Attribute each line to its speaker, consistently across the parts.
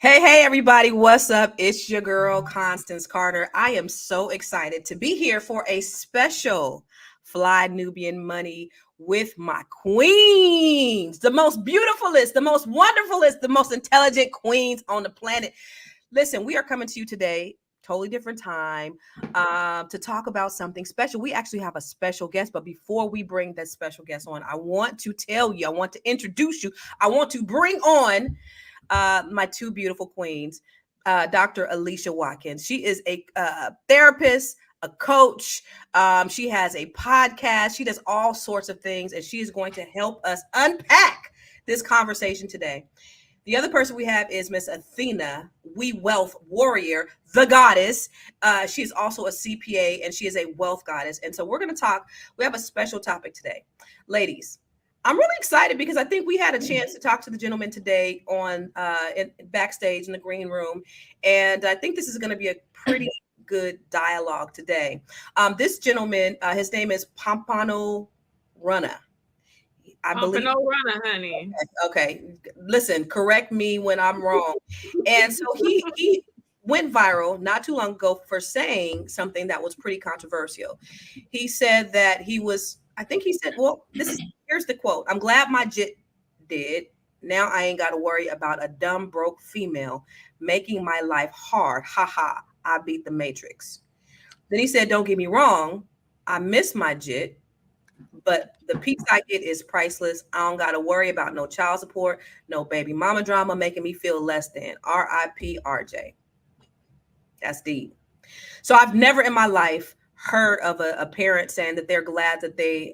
Speaker 1: Hey, everybody, what's up? It's your girl, Constance Carter. I am so excited to be here for a special Fly Nubian Money with my queens, the most beautifulest, the most wonderfulest, the most intelligent queens on the planet. Listen, we are coming to you today, totally different time, to talk about something special. We actually have a special guest, but before we bring that special guest on, I want to tell you, I want to introduce you, I want to bring on my two beautiful queens, Dr. Alicia Watkins. She is a therapist, a coach. She has a podcast. She does all sorts of things, and she is going to help us unpack this conversation today. The other person we have is Miss Athena, We Wealth Warrior, the goddess. She is also a CPA, and she is a wealth goddess. And so we're going to talk. We have a special topic today. Ladies, I'm really excited because I think we had a chance to talk to the gentleman today on backstage in the green room. And I think this is going to be a pretty good dialogue today. This gentleman, his name is Pompano Runner.
Speaker 2: I believe Runner, honey.
Speaker 1: Okay. Listen, correct me when I'm wrong. And so he went viral not too long ago for saying something that was pretty controversial. He said that here's the quote. I'm glad my jit did. Now I ain't got to worry about a dumb, broke female making my life hard. Ha ha. I beat the Matrix. Then he said, don't get me wrong. I miss my jit, but the peace I get is priceless. I don't got to worry about no child support, no baby mama drama making me feel less than. R.I.P. RJ. That's deep. So I've never in my life heard of a parent saying that they're glad that their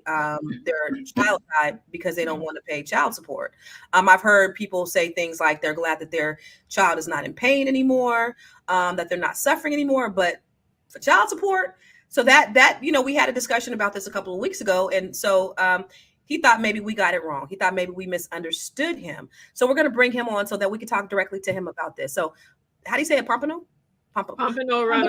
Speaker 1: child died because they don't want to pay child support. I've heard people say things like they're glad that their child is not in pain anymore, that they're not suffering anymore, but for child support. So that we had a discussion about this a couple of weeks ago, and so he thought maybe we got it wrong. He thought maybe we misunderstood him. So we're going to bring him on so that we can talk directly to him about this. So how do you say it, Pompano?
Speaker 2: Pompano Runner.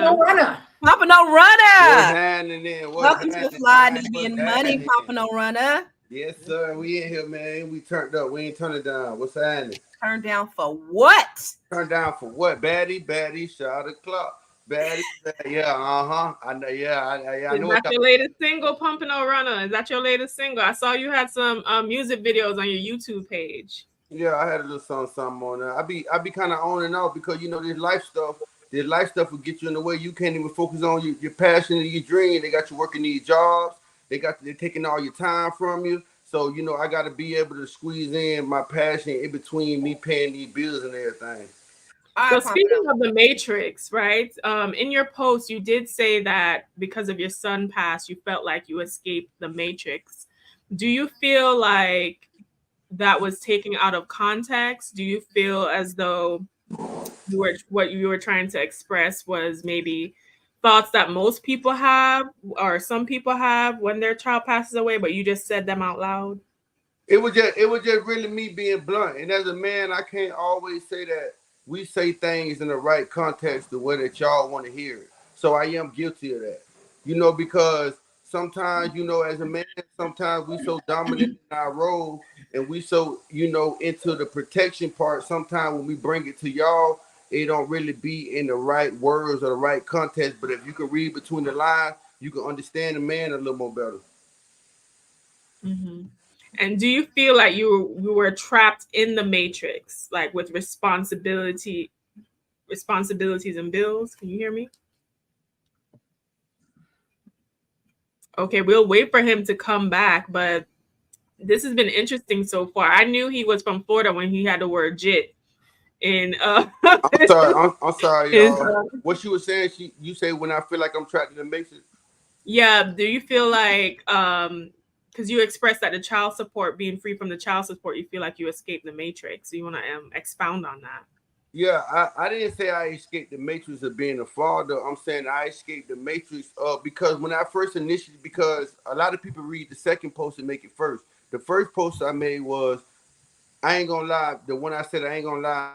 Speaker 1: Pompano Runner. Welcome
Speaker 3: to
Speaker 1: Fly Nubian Money, Pompano Runner.
Speaker 3: Yes, sir. We in here, man. We turned up. We ain't turning it down. What's happening?
Speaker 1: Turned down for what?
Speaker 3: Turned down for what? Baddie, shot the clock. Baddie, yeah, I know, I know.
Speaker 2: Is that your latest single, Pompano Runner? Is that your latest single? I saw you had some music videos on your YouTube page.
Speaker 3: Yeah, I had a little something on there. I be kind of on and off because this life stuff will get you in the way. You can't even focus on your passion and your dream. They got you working these jobs. They're taking all your time from you. So I got to be able to squeeze in my passion in between me paying these bills and everything.
Speaker 2: So speaking of the Matrix, right? In your post, you did say that because of your son passed, you felt like you escaped the Matrix. Do you feel like that was taken out of context? Do you feel as though what you were trying to express was maybe thoughts that most people have or some people have when their child passes away, but you just said them out loud?
Speaker 3: It was just really me being blunt. And as a man, I can't always say that we say things in the right context the way that y'all want to hear it. So I am guilty of that. Because sometimes, as a man, sometimes we so dominant in our role and we so, into the protection part. Sometimes when we bring it to y'all, it don't really be in the right words or the right context. But if you can read between the lines, you can understand the man a little more better.
Speaker 2: Mm-hmm. And do you feel like you were trapped in the Matrix, like with responsibilities and bills? Can you hear me? Okay, we'll wait for him to come back, but this has been interesting so far. I knew he was from Florida when he had the word jit. And
Speaker 3: I'm sorry, y'all. What you were saying, you say when I feel like I'm trapped in the Matrix?
Speaker 2: Yeah, do you feel like because you expressed that the child support, being free from the child support, you feel like you escaped the Matrix. So you want to expound on that?
Speaker 3: Yeah, I didn't say I escaped the Matrix of being a father. I'm saying I escaped the Matrix because when I first initially, because a lot of people read the second post and make it first. The first post I made was, I ain't gonna lie. The one I said I ain't gonna lie.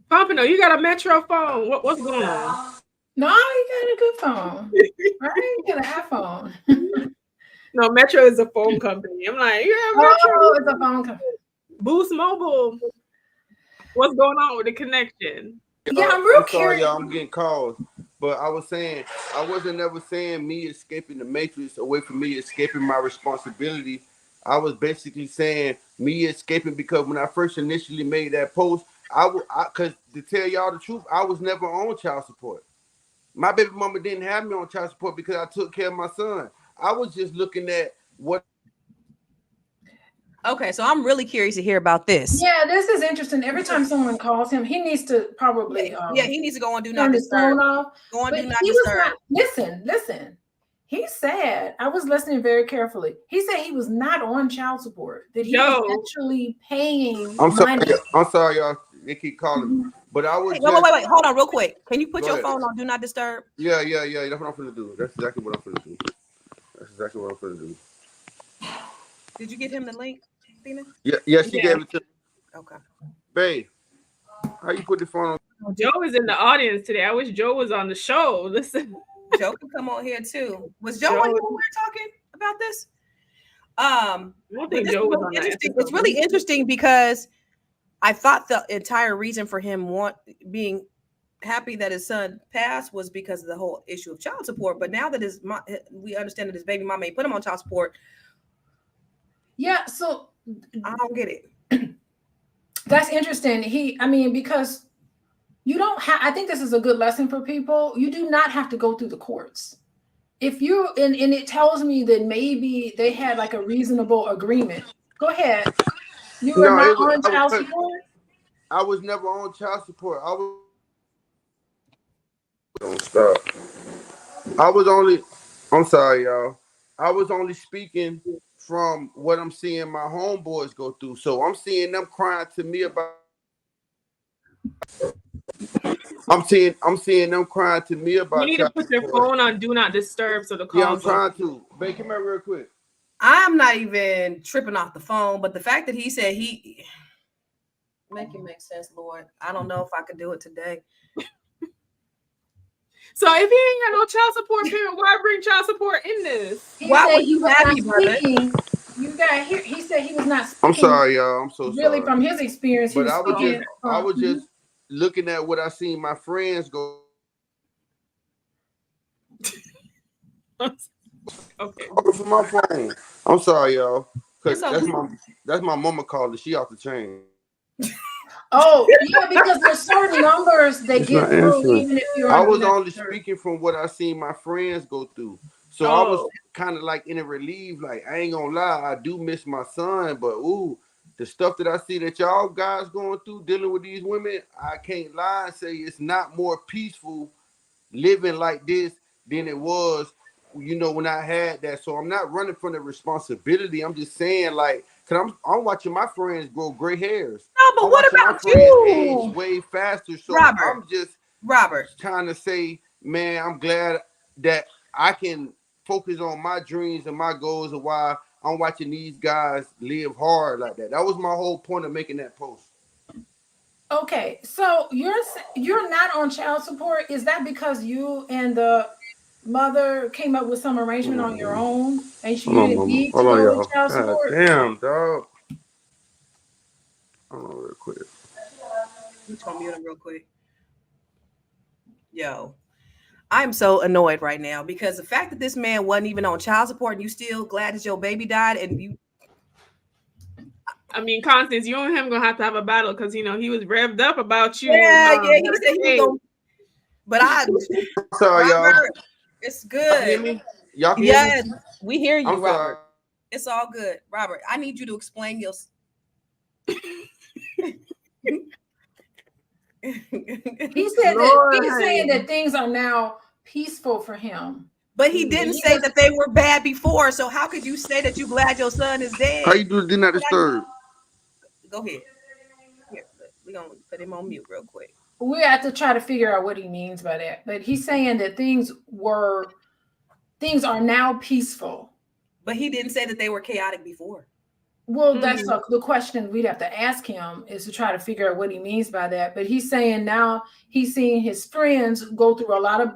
Speaker 2: Pompano, you got a Metro phone. What's going on?
Speaker 4: No, you got a good phone. Right? You got an iPhone.
Speaker 2: No, Metro is a phone company. I'm like, yeah, Metro.
Speaker 4: Oh, it's a phone company.
Speaker 2: Boost Mobile. What's going on with the connection?
Speaker 4: Yeah, I'm real
Speaker 3: I'm sorry,
Speaker 4: curious.
Speaker 3: y'all. I'm getting calls. But I was saying, I wasn't never saying me escaping the matrix away from me escaping my responsibility. I was basically saying me escaping because when I first initially made that post, because to tell y'all the truth, I was never on child support. My baby mama didn't have me on child support because I took care of my son. I was just looking at what.
Speaker 1: Okay, so I'm really curious to hear about this.
Speaker 4: Yeah, this is interesting. Every time someone calls him, he needs to probably
Speaker 1: Yeah, he needs to go on Do Not
Speaker 4: turn his
Speaker 1: Disturb.
Speaker 4: phone off.
Speaker 1: Go on
Speaker 4: But
Speaker 1: Do Not
Speaker 4: he was
Speaker 1: Disturb.
Speaker 4: not. Listen. He said, I was listening very carefully. He said he was not on child support, that he was actually paying money.
Speaker 3: I'm sorry, y'all. They keep calling me. But I was
Speaker 1: wait. Hold on real quick. Can you put your phone on Do Not Disturb?
Speaker 3: Yeah. That's what I'm finna do. That's exactly what I'm finna do.
Speaker 1: Did you get him the link, Tina?
Speaker 3: Yeah, she gave it to me.
Speaker 1: Okay.
Speaker 3: Babe, how you put the phone on?
Speaker 2: Joe is in the audience today. I wish Joe was on the show. Listen.
Speaker 1: Joe can come on here too. Was Joe on here when we were talking about this?
Speaker 2: I don't think Joe was on that episode.
Speaker 1: It's really interesting because I thought the entire reason for him being happy that his son passed was because of the whole issue of child support. But now that we understand that his baby mama put him on child support.
Speaker 4: Yeah, so
Speaker 1: I don't get it.
Speaker 4: That's interesting. Because you don't have, I think this is a good lesson for people. You do not have to go through the courts. If you, and it tells me that maybe they had like a reasonable agreement. Go ahead. You were not on child support?
Speaker 3: I was never on child support. Don't stop. I'm sorry, y'all. I was only speaking from what I'm seeing my homeboys go through. So I'm seeing them crying to me about. I'm seeing them crying to me about.
Speaker 2: You need to put your phone on Do Not Disturb so the calls.
Speaker 3: Yeah, I'm trying to. Babe, come here real quick.
Speaker 1: I'm not even tripping off the phone, but the fact that he said make it make sense, Lord. I don't know if I could do it today.
Speaker 2: So if he ain't got no child support parent, why bring child support in this?
Speaker 1: Why would you happy, brother?
Speaker 4: He said he was not speaking.
Speaker 3: I'm sorry, y'all. I'm so sorry.
Speaker 4: Really, from his experience,
Speaker 3: but I was just looking at what I seen my friends go.
Speaker 2: Okay.
Speaker 3: For my phone. I'm sorry, y'all. Because that's my mama calling. She off the chain.
Speaker 4: Oh, yeah, because there's certain numbers that get through even if you're.
Speaker 3: I was only speaking from what I seen my friends go through. So I was kind of like in a relief, like I ain't gonna lie, I do miss my son, but the stuff that I see that y'all guys going through dealing with these women, I can't lie and say it's not more peaceful living like this than it was, when I had that. So I'm not running from the responsibility. I'm just saying, like, cause I'm watching my friends grow gray hairs.
Speaker 1: No, but what about
Speaker 3: my friends age way faster. So I'm just trying to say, man, I'm glad that I can focus on my dreams and my goals and why I'm watching these guys live hard like that. That was my whole point of making that post.
Speaker 4: Okay, so you're not on child support. Is that because you and the mother came up with some arrangement on your own and you didn't need to go with child support?
Speaker 3: Damn, dog. Hold on real quick.
Speaker 1: You told me real quick. Yo, I'm so annoyed right now because the fact that this man wasn't even on child support and you still glad that your baby died and you.
Speaker 2: I mean, Constance, you and him gonna have a battle because he was revved up about you.
Speaker 1: Yeah, he said he was gonna. But
Speaker 3: sorry,
Speaker 1: Robert,
Speaker 3: y'all.
Speaker 1: It's good.
Speaker 3: Y'all hear me? Y'all can hear me?
Speaker 1: We hear you,
Speaker 3: I'm
Speaker 1: Robert.
Speaker 3: sorry.
Speaker 1: It's all good, Robert. I need you to explain your.
Speaker 4: He said that he's saying that things are now peaceful for him.
Speaker 1: But he didn't say that they were bad before. So how could you say that you glad your son is dead?
Speaker 3: How you do Do Not Disturb?
Speaker 1: Go ahead. Here, we're gonna put him on mute real quick.
Speaker 4: We have to try to figure out what he means by that. But he's saying that things are now peaceful.
Speaker 1: But he didn't say that they were chaotic before.
Speaker 4: Well, that's the question we'd have to ask him, is to try to figure out what he means by that. But he's saying now he's seeing his friends go through a lot of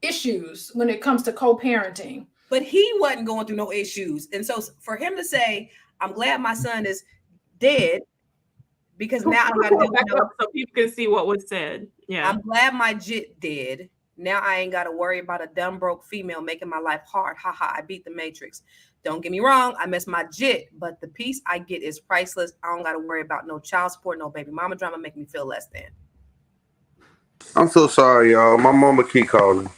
Speaker 4: issues when it comes to co-parenting.
Speaker 1: But he wasn't going through no issues. And so for him to say, I'm glad my son is dead because now I don't got to deal with
Speaker 2: Back up so people can see what was said. Yeah.
Speaker 1: I'm glad my jit dead. Now I ain't got to worry about a dumb broke female making my life hard. Haha, I beat the Matrix. Don't get me wrong, I miss my jit, but the peace I get is priceless. I don't got to worry about no child support, no baby mama drama making me feel less than.
Speaker 3: I'm so sorry, y'all. My mama keep calling.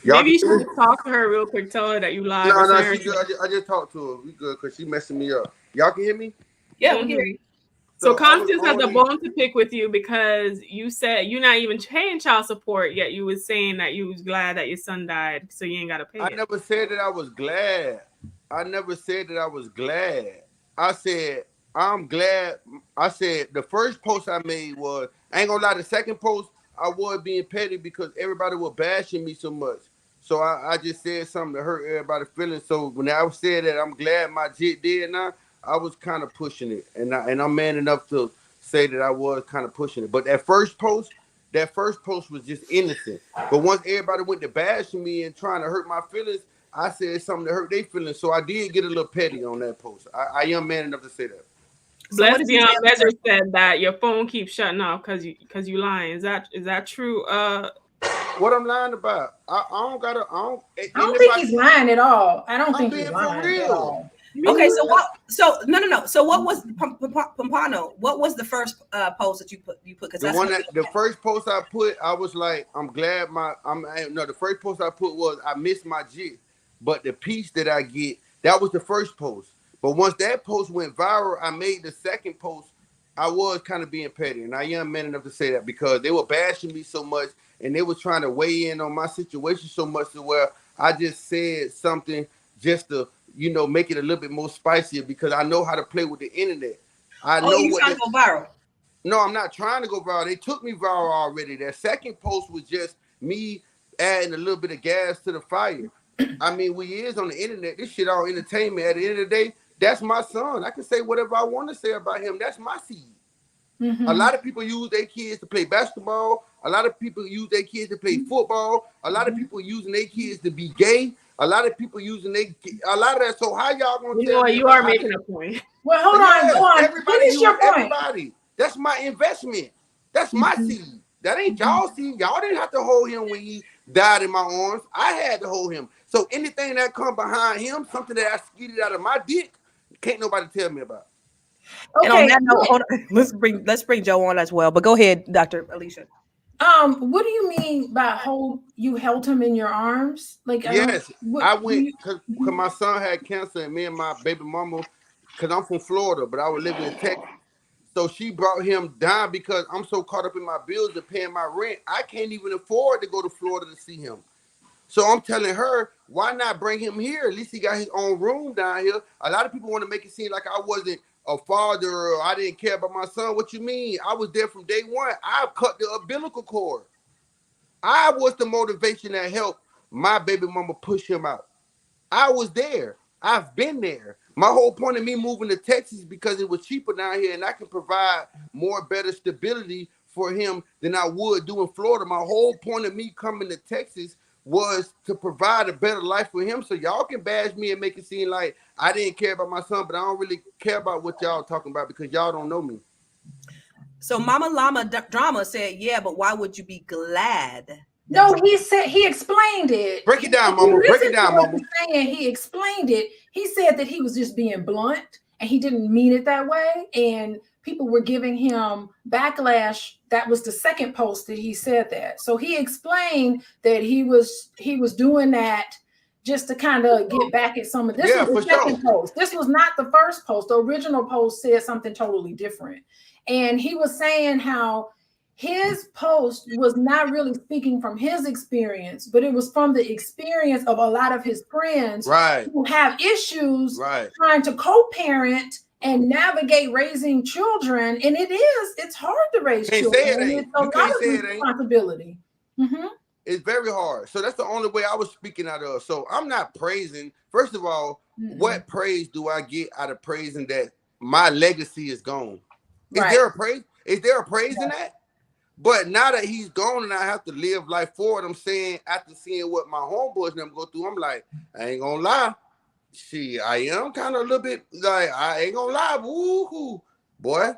Speaker 2: Maybe you should talk to her real quick. Tell her that you lied.
Speaker 3: No, she good. I just talked to her. We good because she messing me up. Y'all can hear me?
Speaker 1: Yeah, we can hear you.
Speaker 2: So Constance has a bone to pick with you because you said you're not even paying child support, yet you was saying that you was glad that your son died, so you ain't got to pay it.
Speaker 3: I never said that I was glad. I never said that I was glad. I said, I'm glad. I said the first post I made was, I ain't gonna lie, the second post, I was being petty because everybody was bashing me so much. So I just said something to hurt everybody's feelings. So when I said that I'm glad my jit did now, I was kind of pushing it. And I'm man enough to say that I was kind of pushing it. But that first post was just innocent. But once everybody went to bashing me and trying to hurt my feelings, I said something to hurt their feelings. So I did get a little petty on that post. I am man enough to say that.
Speaker 2: Blessed Beyond Measure said that your phone keeps shutting off because you lying. Is that true?
Speaker 3: What I'm lying about? I don't
Speaker 4: think he's lying at all. I don't think he's lying at all.
Speaker 1: Okay, so what? So no. So what was Pompano? What was the first post that you put? Because
Speaker 3: the first post I put, I was like, I'm glad the first post I put was I miss my jit, but the piece that I get, that was the first post. But once that post went viral, I made the second post. I was kind of being petty, and I am man enough to say that because they were bashing me so much, and they were trying to weigh in on my situation so much to where I just said something just to, make it a little bit more spicier because I know how to play with the internet. I know
Speaker 1: you trying to go viral?
Speaker 3: No, I'm not trying to go viral. They took me viral already. That second post was just me adding a little bit of gas to the fire. I mean, we is on the internet. This shit all entertainment. At the end of the day, that's my son. I can say whatever I want to say about him. That's my seed. Mm-hmm. A lot of people use their kids to play basketball. A lot of people use their kids to play football. A lot of people using their kids to be gay. A lot of people using a lot of that. So how y'all gonna tell me?
Speaker 2: You are making a point.
Speaker 4: Well, hold on, go on.
Speaker 3: Everybody use everybody. That's my investment. That's my seed. That ain't y'all seed. Y'all didn't have to hold him when he died in my arms. I had to hold him. So anything that come behind him, something that I skeeted out of my dick, can't nobody tell me about.
Speaker 1: Okay. And on that note, let's bring Joe on as well. But go ahead, Dr. Alicia.
Speaker 4: What do you mean by you held him in your arms? Like,
Speaker 3: yes, I went because my son had cancer, and me and my baby mama, because I'm from Florida, but I was living in Texas. So she brought him down because I'm so caught up in my bills and paying my rent, I can't even afford to go to Florida to see him. So I'm telling her, why not bring him here? At least he got his own room down here. A lot of people want to make it seem like I wasn't a father or I didn't care about my son. What you mean? I was there from day one. I cut the umbilical cord. I was the motivation that helped my baby mama push him out. I was there. I've been there. My whole point of me moving to Texas because it was cheaper down here and I can provide better stability for him than I would do in Florida. My whole point of me coming to Texas was to provide a better life for him. So y'all can bash me and make it seem like I didn't care about my son, but I don't really care about what y'all talking about because y'all don't know me.
Speaker 1: So Mama Llama Drama said, yeah, but why would you be glad?
Speaker 4: No, he explained it.
Speaker 3: Break it down, Mama. Break it down, Mama.
Speaker 4: He explained it. He said that he was just being blunt and he didn't mean it that way. And people were giving him backlash. That was the second post that he said that. So he explained that he was doing that just to kind of get back at some of this. Was the second post. This was not the first post. The original post said something totally different. And he was saying how his post was not really speaking from his experience, but it was from the experience of a lot of his friends who have issues trying to co-parent and navigate raising children. And it's hard to raise children. It's a lot of responsibility. Mm-hmm.
Speaker 3: It's very hard. So that's the only way I was speaking out of. So I'm not praising. First of all, what praise do I get out of praising that my legacy is gone? Is there a praise? Is there a praise in that? But now that he's gone and I have to live life forward, I'm saying after seeing what my homeboys and them go through, I'm like, I ain't gonna lie. See, I am kind of a little bit like, I ain't gonna lie, woo-hoo. Boy,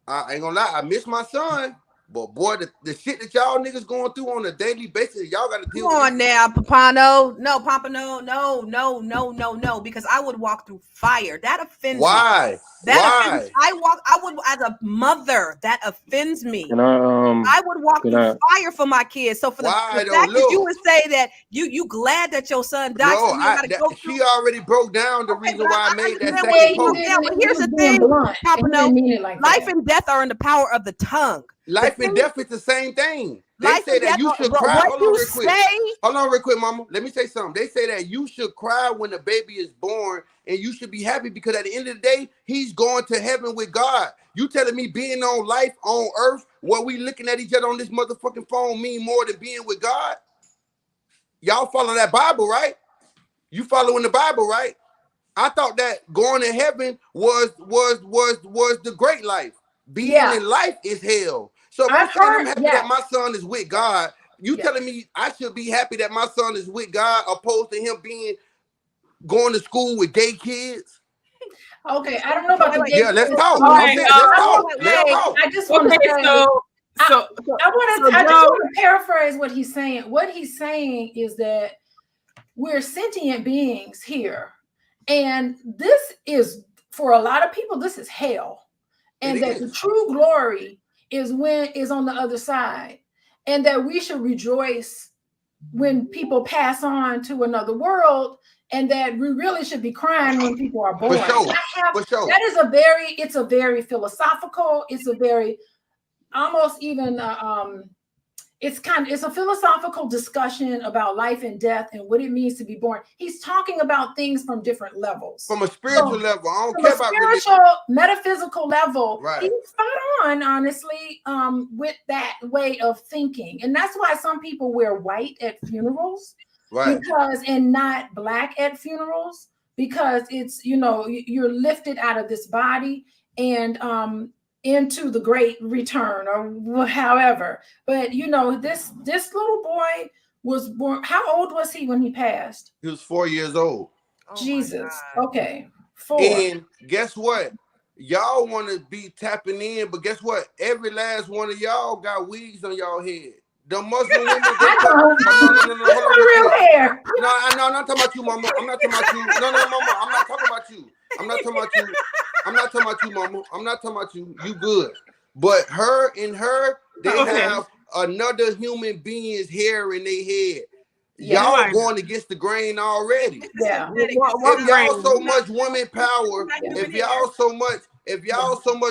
Speaker 3: I ain't gonna lie, I miss my son. But boy, the shit that y'all niggas going through on a daily basis, y'all gotta deal
Speaker 1: Come
Speaker 3: with
Speaker 1: on now, Papano. No, Pompano. No. Because I would walk through fire. That offends me.
Speaker 3: Why?
Speaker 1: Offends, I would, as a mother, that offends me. I would walk through fire for my kids. So for the fact that you would say that you glad that your son died,
Speaker 3: no, she already broke down the reason why I made that second post.
Speaker 1: Yeah, but here's the thing, Pompano, life and death are in the power of the tongue.
Speaker 3: Life and death is the same thing. They say that you should cry. Hold on real quick, mama. Let me say something. They say that you should cry when the baby is born and you should be happy because at the end of the day, he's going to heaven with God. You telling me being on life on earth while we looking at each other on this motherfucking phone mean more than being with God? Y'all follow that Bible, right? You following the Bible, right? I thought that going to heaven was the great life. Being in life is hell. So if I'm happy that my son is with God, you telling me I should be happy that my son is with God opposed to him going to school with gay kids?
Speaker 4: Okay, I don't know about the gay
Speaker 3: kids. Let's talk.
Speaker 2: Let's
Speaker 3: talk.
Speaker 4: I just want to say, I just want to paraphrase what he's saying. What he's saying is that we're sentient beings here. And this is, for a lot of people, this is hell. And that the true glory is on the other side, and that we should rejoice when people pass on to another world, and that we really should be crying when people are born. That is it's a very philosophical, it's a very almost even it's a philosophical discussion about life and death and what it means to be born. He's talking about things from different levels.
Speaker 3: From a spiritual level. I don't care about
Speaker 4: spiritual, metaphysical level.
Speaker 3: Right.
Speaker 4: He's spot on, honestly, with that way of thinking. And that's why some people wear white at funerals.
Speaker 3: Right.
Speaker 4: And not black at funerals, because it's, you're lifted out of this body and into the great return, or however. But this little boy was born. How old was he when he passed?
Speaker 3: He was 4 years old.
Speaker 4: Jesus. Okay. 4.
Speaker 3: And guess what? Y'all want to be tapping in, but guess what? Every last one of y'all got wigs on y'all head. The Muslim women.
Speaker 4: Real hair.
Speaker 3: No, I'm not talking about you, mama. I'm not talking about you. No, mama. I'm not talking about you. I'm not talking about you. I'm not talking about you, mama. I'm not talking about you. You good. But they have another human being's hair in their head. Y'all going against the grain already.
Speaker 4: Yeah.
Speaker 3: If y'all so much women power, if y'all so much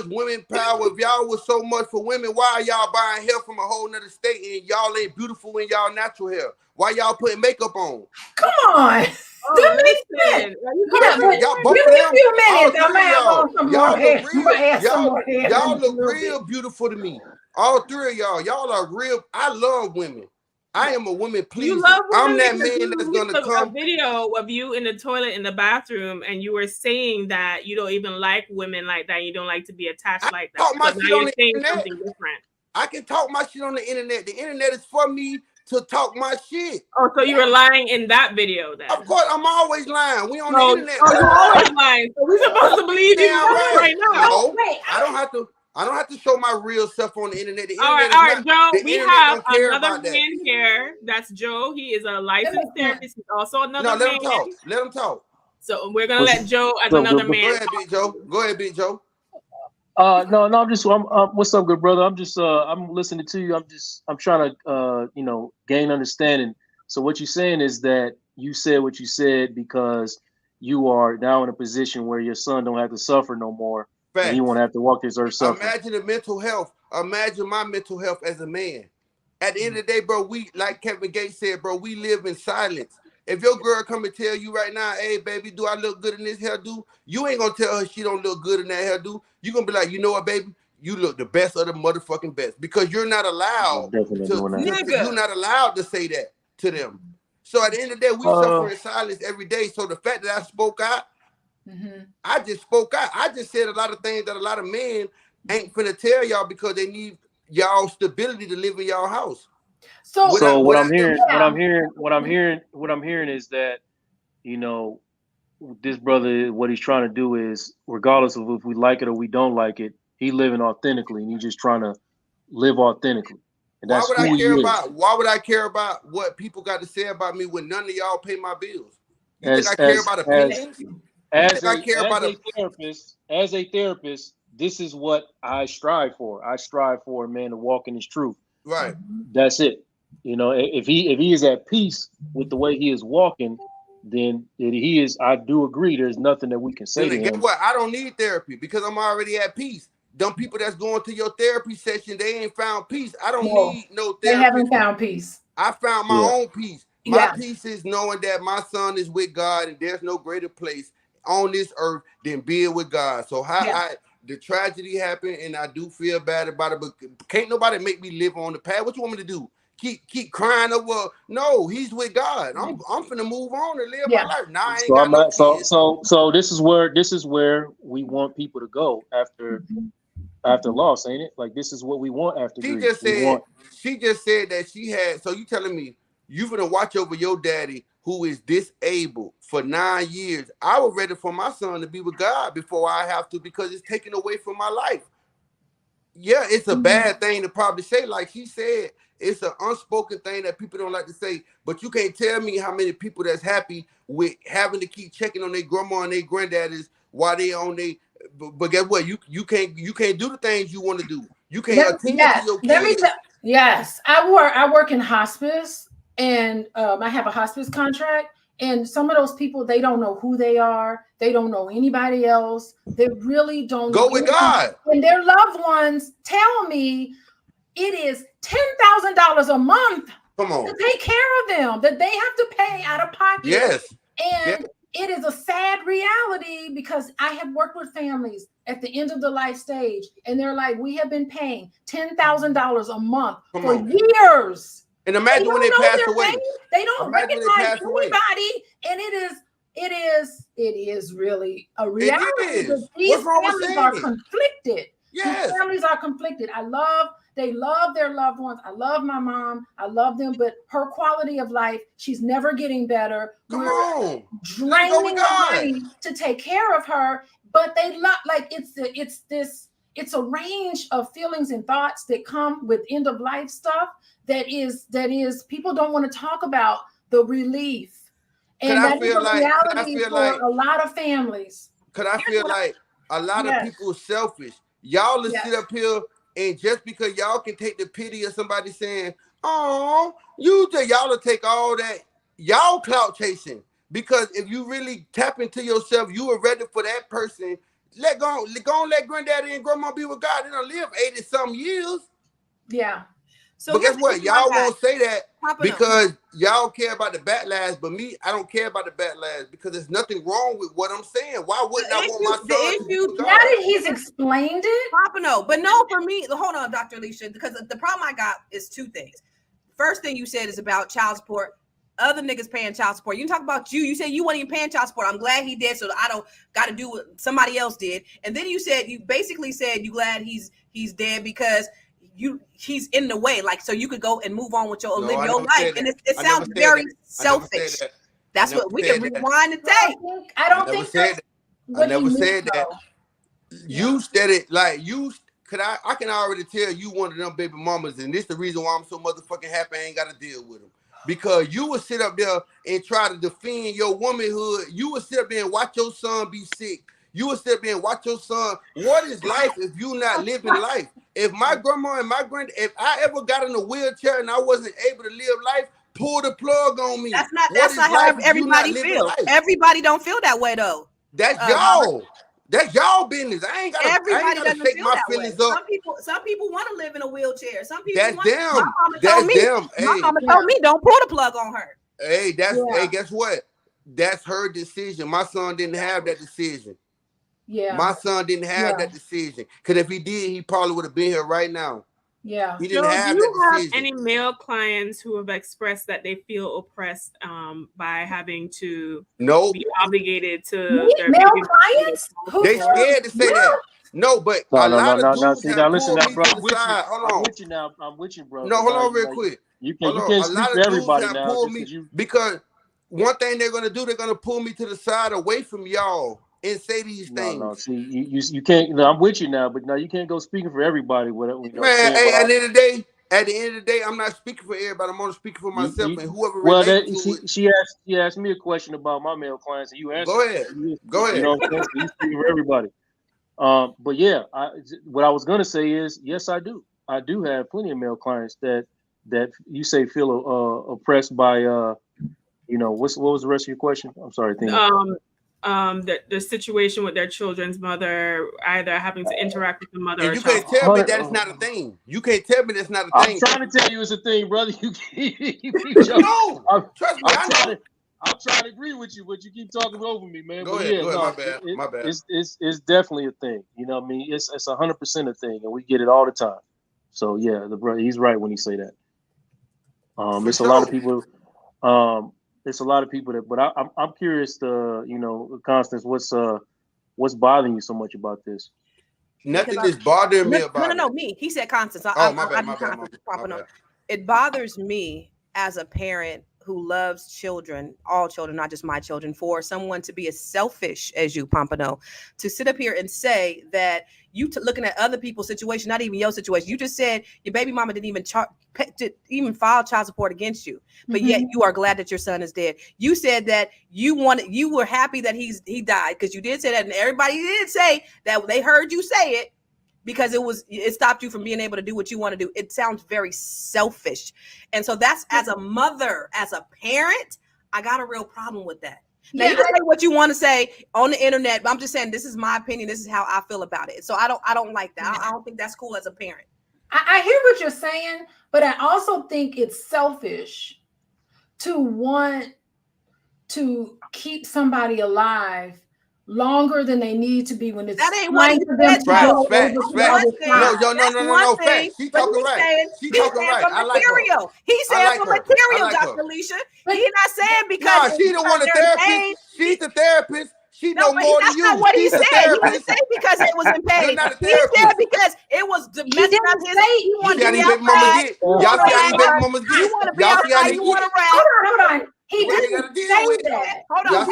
Speaker 3: women power, if y'all was so much for women, why are y'all buying hair from a whole nother state and y'all ain't beautiful in y'all natural hair? Why y'all putting makeup on?
Speaker 4: Come on. That makes sense.
Speaker 3: Y'all look real beautiful to me. All three of y'all are real. I love women. I am a woman pleaser.
Speaker 2: You love women.
Speaker 3: I'm that man that's gonna come.
Speaker 2: A video of you in the toilet in the bathroom, and you were saying that you don't even like women like that. You don't like to be attached like that.
Speaker 3: Talk my shit on the internet.
Speaker 2: Something different.
Speaker 3: I can talk my shit on the internet. The internet is for me to talk my shit.
Speaker 2: Oh, so you were lying in that video then?
Speaker 3: Of course, I'm always lying. We on the internet.
Speaker 2: Oh, you're always lying. So we're supposed to believe you right now.
Speaker 3: No, I don't have to show my real self on the internet.
Speaker 2: All right, Joe. We have another man here. That's Joe. He is a licensed therapist. He's also another man.
Speaker 3: Let him talk.
Speaker 2: So we're gonna let Joe as another man.
Speaker 3: Go ahead, Big Joe. Go ahead, Big Joe.
Speaker 5: No, I'm what's up, good brother? I'm just I'm listening to you. I'm trying to gain understanding. So what you're saying is that you said what you said because you are now in a position where your son don't have to suffer no more. And he won't have to walk this earth suffering.
Speaker 3: Imagine the mental health. Imagine my mental health as a man. At the end of the day, bro, we, like Kevin Gates said, bro, we live in silence. If your girl come and tell you right now, hey, baby, do I look good in this hairdo? You ain't gonna tell her she don't look good in that hairdo. You gonna be like, you know what, baby? You look the best of the motherfucking best, because you're not allowed you're not allowed to say that to them. So at the end of the day, we suffer in silence every day. So the fact that I spoke out, I just spoke out. I just said a lot of things that a lot of men ain't finna tell y'all because they need y'all stability to live in y'all house.
Speaker 5: So what I'm hearing is that, this brother, what he's trying to do is, regardless of if we like it or we don't like it, he living authentically, and he's just trying to live authentically. And that's
Speaker 3: Why would I care
Speaker 5: is.
Speaker 3: about what people got to say about me when none of y'all pay my bills? You think I care about opinions?
Speaker 5: As a therapist, this is what I strive for. I strive for a man to walk in his truth.
Speaker 3: Right.
Speaker 5: That's it. You know, if he is at peace with the way he is walking, then he is. I do agree. There's nothing that we can say to him.
Speaker 3: Guess what? I don't need therapy because I'm already at peace. Them people that's going to your therapy session, they ain't found peace. I don't need no therapy.
Speaker 4: They haven't found peace.
Speaker 3: I found my own peace. My peace is knowing that my son is with God, and there's no greater place on this earth than being with God. So the tragedy happened, and I do feel bad about it, but can't nobody make me live on the path. What you want me to do? Keep crying over? No, he's with God. I'm finna move on and live my life. Now I ain't got no kids.
Speaker 5: So this is where we want people to go after loss, ain't it? Like, this is what we want after grief.
Speaker 3: She just said that she had. So you telling me you finna watch over your daddy who is disabled for 9 years? I was ready for my son to be with God before I have to, because it's taken away from my life. Yeah, it's a bad thing to probably say. Like she said, it's an unspoken thing that people don't like to say. But you can't tell me how many people that's happy with having to keep checking on their grandma and their granddaddies while they on their. But guess what? You can't do the things you want to do. You can't attend to your kids.
Speaker 4: Yes, I work in hospice, and I have a hospice contract. And some of those people, they don't know who they are. They don't know anybody else. They really don't
Speaker 3: go with God.
Speaker 4: And their loved ones tell me it is $10,000 a month to take care of them, that they have to pay out of pocket.
Speaker 3: Yes.
Speaker 4: And it is a sad reality, because I have worked with families at the end of the life stage, and they're like, we have been paying $10,000 a month for years.
Speaker 3: And imagine when they pass away.
Speaker 4: They don't recognize anybody, and it is really a reality. These families are conflicted.
Speaker 3: Yes.
Speaker 4: These families are conflicted. They love their loved ones. I love my mom. I love them, but her quality of life, she's never getting better. We're draining money to take care of her, but they love, like, it's a range of feelings and thoughts that come with end of life stuff that is people don't want to talk about the relief. And that is a reality for a lot of families.
Speaker 3: Could I feel like a lot of people are selfish? Y'all sit up here, and just because y'all can take the pity of somebody saying, "Oh, y'all will take all that," y'all clout chasing. Because if you really tap into yourself, you are ready for that person. Let granddaddy and grandma be with God. They don't live 80-some years.
Speaker 4: Yeah.
Speaker 3: So but guess what? Y'all won't say that because y'all care about the backlash, but me, I don't care about the backlash because there's nothing wrong with what I'm saying. Why wouldn't I want my son to be with God?
Speaker 4: Now that he's explained it,
Speaker 1: but no, for me, hold on, Dr. Alicia, because the problem I got is two things. First thing you said is about child support. Other niggas paying child support. You talk about you. You said you weren't even paying child support. I'm glad he did, so I don't got to do what somebody else did. And then you basically said you glad he's dead because he's in the way, like, so you could go and move on with live your life. And it sounds very selfish. That's what we can rewind the tape.
Speaker 4: I don't think that's
Speaker 3: I never said that. You said it like you. I can already tell you one of them baby mamas, and this the reason why I'm so motherfucking happy I ain't got to deal with them. Because you would sit up there and try to defend your womanhood. You would sit up there and watch your son be sick. You would sit up there and watch your son. What is life if you not living life? If my grandma and my if I ever got in a wheelchair and I wasn't able to live life, pull the plug on me.
Speaker 1: That's not how everybody feels. Everybody don't feel that way though.
Speaker 3: That's y'all. That's y'all business. I ain't gotta shake my feelings up.
Speaker 1: Some people want to live in a wheelchair. Some people
Speaker 3: them.
Speaker 1: My mama told me don't pull the plug on her.
Speaker 3: Hey, guess what? That's her decision. My son didn't have that decision.
Speaker 4: Yeah.
Speaker 3: My son didn't have that decision. Because if he did, he probably would have been here right now.
Speaker 4: Yeah.
Speaker 3: He didn't have that decision.
Speaker 2: Any male clients who have expressed that they feel oppressed by having to be obligated to their
Speaker 4: male clients?
Speaker 3: They scared to say that. No, but a lot of dudes have
Speaker 5: listen
Speaker 3: pulled
Speaker 5: now,
Speaker 3: me to the side. Hold on.
Speaker 5: I'm with you, bro.
Speaker 3: No, hold on real quick.
Speaker 5: You can't speak for everybody now.
Speaker 3: Because one thing they're gonna do, they're gonna pull me to the side away from y'all and say these things.
Speaker 5: No, see, you can't. No, I'm with you now, but now you can't go speaking for everybody. Whatever, you know,
Speaker 3: Man, hey, at the end of the day, I'm not speaking for everybody. I'm only speaking for myself and whoever relates to it.
Speaker 5: She asked me a question about my male clients, and you answered.
Speaker 3: Go ahead.
Speaker 5: You know, what I'm saying? So you speaking for everybody. But yeah, what I was gonna say is, yes, I do. I do have plenty of male clients that you say feel oppressed by. You know, what was the rest of your question? I'm sorry.
Speaker 2: The situation with their children's mother, either having to interact with the mother.
Speaker 3: And you can't tell me that it's not a thing. You can't tell me that's not a thing.
Speaker 5: I'm trying to tell you it's a thing, brother. You
Speaker 3: no, trust me,
Speaker 5: I'm trying to agree with you, but you keep talking over me, man.
Speaker 3: Go ahead. My bad.
Speaker 5: It's definitely a thing. You know what I mean? It's 100% a thing, and we get it all the time. So yeah, the brother, he's right when he say that. It's a lot of people. It's a lot of people that, but I'm curious to, you know, Constance, what's bothering you so much about this?
Speaker 3: Nothing is bothering me about
Speaker 1: No, me. He said Constance.
Speaker 3: My bad.
Speaker 1: It bothers me as a parent who loves children, all children, not just my children, for someone to be as selfish as you, Pompano, to sit up here and say that you looking at other people's situation, not even your situation. You just said your baby mama didn't even file child support against you, but yet you are glad that your son is dead. You said that you were happy that he died, because you did say that, and everybody did say that they heard you say it, because it stopped you from being able to do what you want to do. It sounds very selfish. And so that's, as a mother, as a parent, I got a real problem with that. Now, you can say what you want to say on the internet, but I'm just saying, this is my opinion. This is how I feel about it. So I don't like that. I don't think that's cool as a parent.
Speaker 4: I hear what you're saying, but I also think it's selfish to want to keep somebody alive longer than they need to be when it's
Speaker 1: that ain't what he said.
Speaker 3: Facts. No. Facts. She talking right. She talking right. I like her.
Speaker 1: He said for material, Dr. Alicia. He's not saying because
Speaker 3: she the one, the therapist. She's the therapist. She know more than you.
Speaker 1: That's not what he said. He didn't say because it was in pain. He said because it was messing up his. He wanted to be outside.
Speaker 3: Y'all see how these baby mamas get?
Speaker 1: You want to be outside. You want to rap.
Speaker 4: Hold on. He didn't say that.
Speaker 1: Hold on.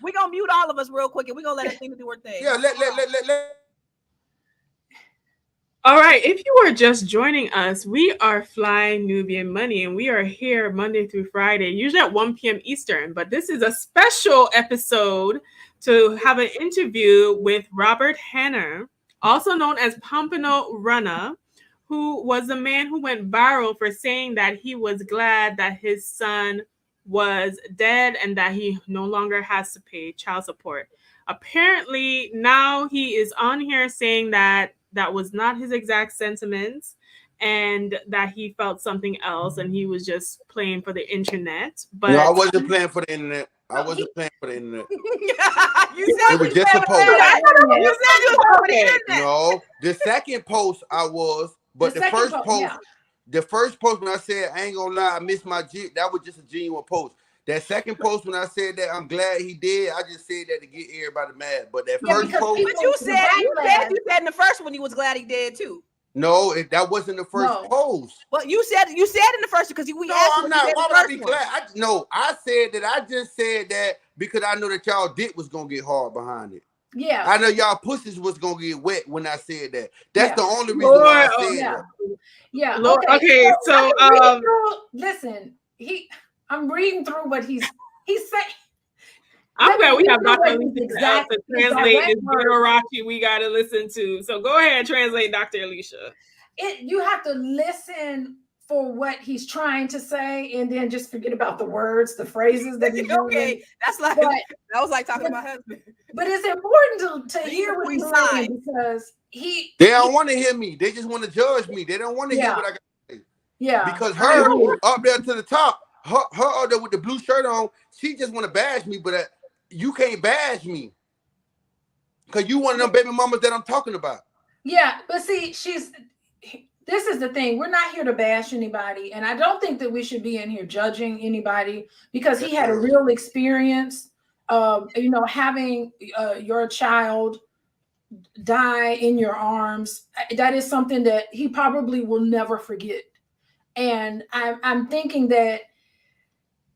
Speaker 1: We're going to mute all of us real quick, and we're going to let Athena do her thing.
Speaker 3: Yeah, let.
Speaker 2: All right. If you are just joining us, we are Fly Nubian Money, and we are here Monday through Friday, usually at 1 p.m. Eastern. But this is a special episode to have an interview with Robert Hanner, also known as Pompano Runner, who was the man who went viral for saying that he was glad that his son was dead and that he no longer has to pay child support. Apparently, now he is on here saying that was not his exact sentiments and that he felt something else and he was just playing for the internet. But
Speaker 3: no, I wasn't playing for the internet. You said
Speaker 1: it
Speaker 3: was just a post.
Speaker 1: You said you was for the internet.
Speaker 3: No, the second post I was, but the first post. Yeah. The first post when I said, I ain't gonna lie, I missed my G, that was just a genuine post. That second post when I said that I'm glad he did, I just said that to get everybody mad. But that first post.
Speaker 1: But you said in the first one you was glad he did too.
Speaker 3: No, that wasn't the first post.
Speaker 1: Well, you said in the first because we asked.
Speaker 3: I'm not. Why would I be glad? I said that. I just said that because I know that y'all dick was gonna get hard behind it.
Speaker 4: Yeah,
Speaker 3: I know y'all pussies was gonna get wet when I said that. That's the only reason why I said that.
Speaker 4: Yeah.
Speaker 2: Okay. So
Speaker 4: listen, I'm reading through what he's saying.
Speaker 2: I'm glad we have Dr. Alicia to translate this Gujarati we got to listen to. So go ahead and translate, Dr. Alicia.
Speaker 4: You have to listen for what he's trying to say, and then just forget about the words, the phrases that he's
Speaker 1: okay. That's like that was like talking to my husband.
Speaker 4: But it's important to hear what he's saying because
Speaker 3: they don't want to hear me. They just want to judge me. They don't want to hear what I got to say.
Speaker 4: Yeah.
Speaker 3: Because her up there to the top, her up there with the blue shirt on, she just want to bash me, but you can't bash me because you one of them baby mamas that I'm talking about.
Speaker 4: Yeah, but see, this is the thing. We're not here to bash anybody, and I don't think that we should be in here judging anybody because he had a real experience of, having your child die in your arms. That is something that he probably will never forget. And I'm thinking that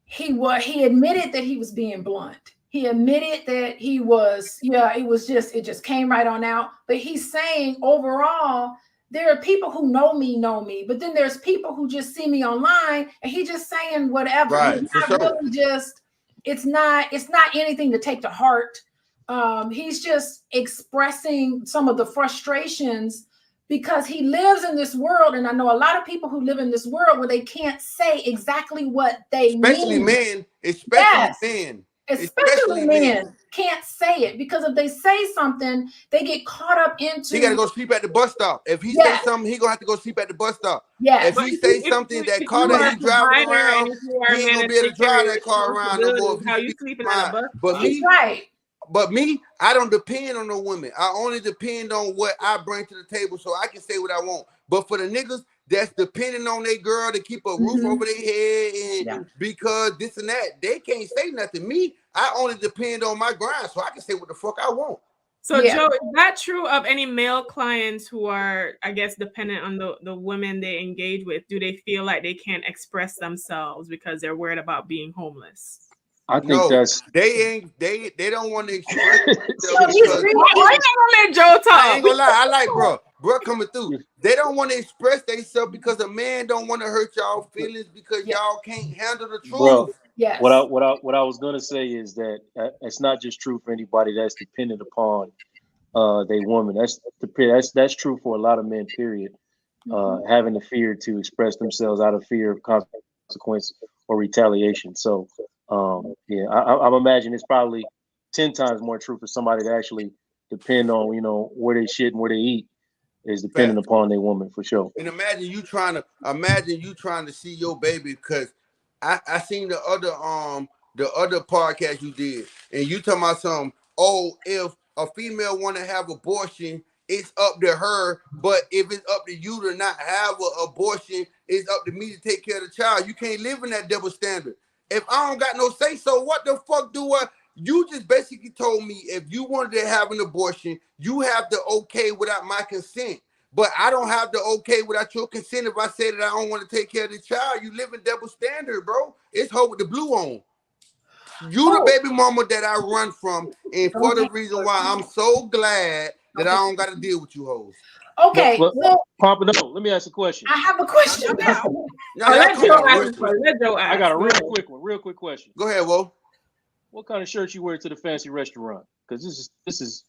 Speaker 4: he admitted that he was being blunt. He admitted that he was, it just came right on out. But he's saying overall, there are people who know me, but then there's people who just see me online, and he just saying whatever.
Speaker 3: Right,
Speaker 4: He's not really just, it's not anything to take to heart. He's just expressing some of the frustrations because he lives in this world, and I know a lot of people who live in this world where they can't say exactly what they mean. Especially men can't say it, because if they say something, they get caught up into.
Speaker 3: He gotta go sleep at the bus stop. If he says something, he gonna have to go sleep at the bus stop. If he say something, that car that he driving around, he ain't gonna be able to drive that car around no more.
Speaker 2: How you sleeping at a bus?
Speaker 3: But me, I don't depend on the women. I only depend on what I bring to the table, so I can say what I want. But for the niggas that's depending on their girl to keep a roof over their head, and because this and that, they can't say nothing. Me, I only depend on my grind, so I can say what the fuck I want.
Speaker 2: So Joe, is that true of any male clients who are, I guess, dependent on the women they engage with? Do they feel like they can't express themselves because they're worried about being homeless?
Speaker 5: I think
Speaker 3: they don't want to express themselves.
Speaker 2: Joe talk.
Speaker 3: I ain't gonna lie, I like bro coming through. They don't want to express themselves because a man don't want to hurt y'all feelings because y'all can't handle the truth.
Speaker 5: Bro, what I was gonna say is that it's not just true for anybody that's dependent upon their woman. That's true for a lot of men. Period. Having the fear to express themselves out of fear of consequence or retaliation. So. I'm imagining it's probably 10 times more true for somebody to actually depend on, where they shit and where they eat is dependent upon their woman for sure.
Speaker 3: And imagine you trying to see your baby, because I seen the other podcast you did, and you talking about something. Oh, if a female want to have abortion, it's up to her. But if it's up to you to not have an abortion, it's up to me to take care of the child. You can't live in that double standard. If I don't got no say so, what the fuck do I? You just basically told me if you wanted to have an abortion, you have to okay without my consent. But I don't have to okay without your consent if I say that I don't want to take care of the child. You live in double standard, bro. It's her with the blue on. You the baby mama that I run from, and for the reason why I'm so glad that I don't got to deal with you hoes.
Speaker 4: Okay,
Speaker 5: Pompano, let me ask a question.
Speaker 4: I have a question.
Speaker 5: I got a real quick question.
Speaker 3: Go ahead, Wo.
Speaker 5: What kind of shirt you wear to the fancy restaurant? Because this is.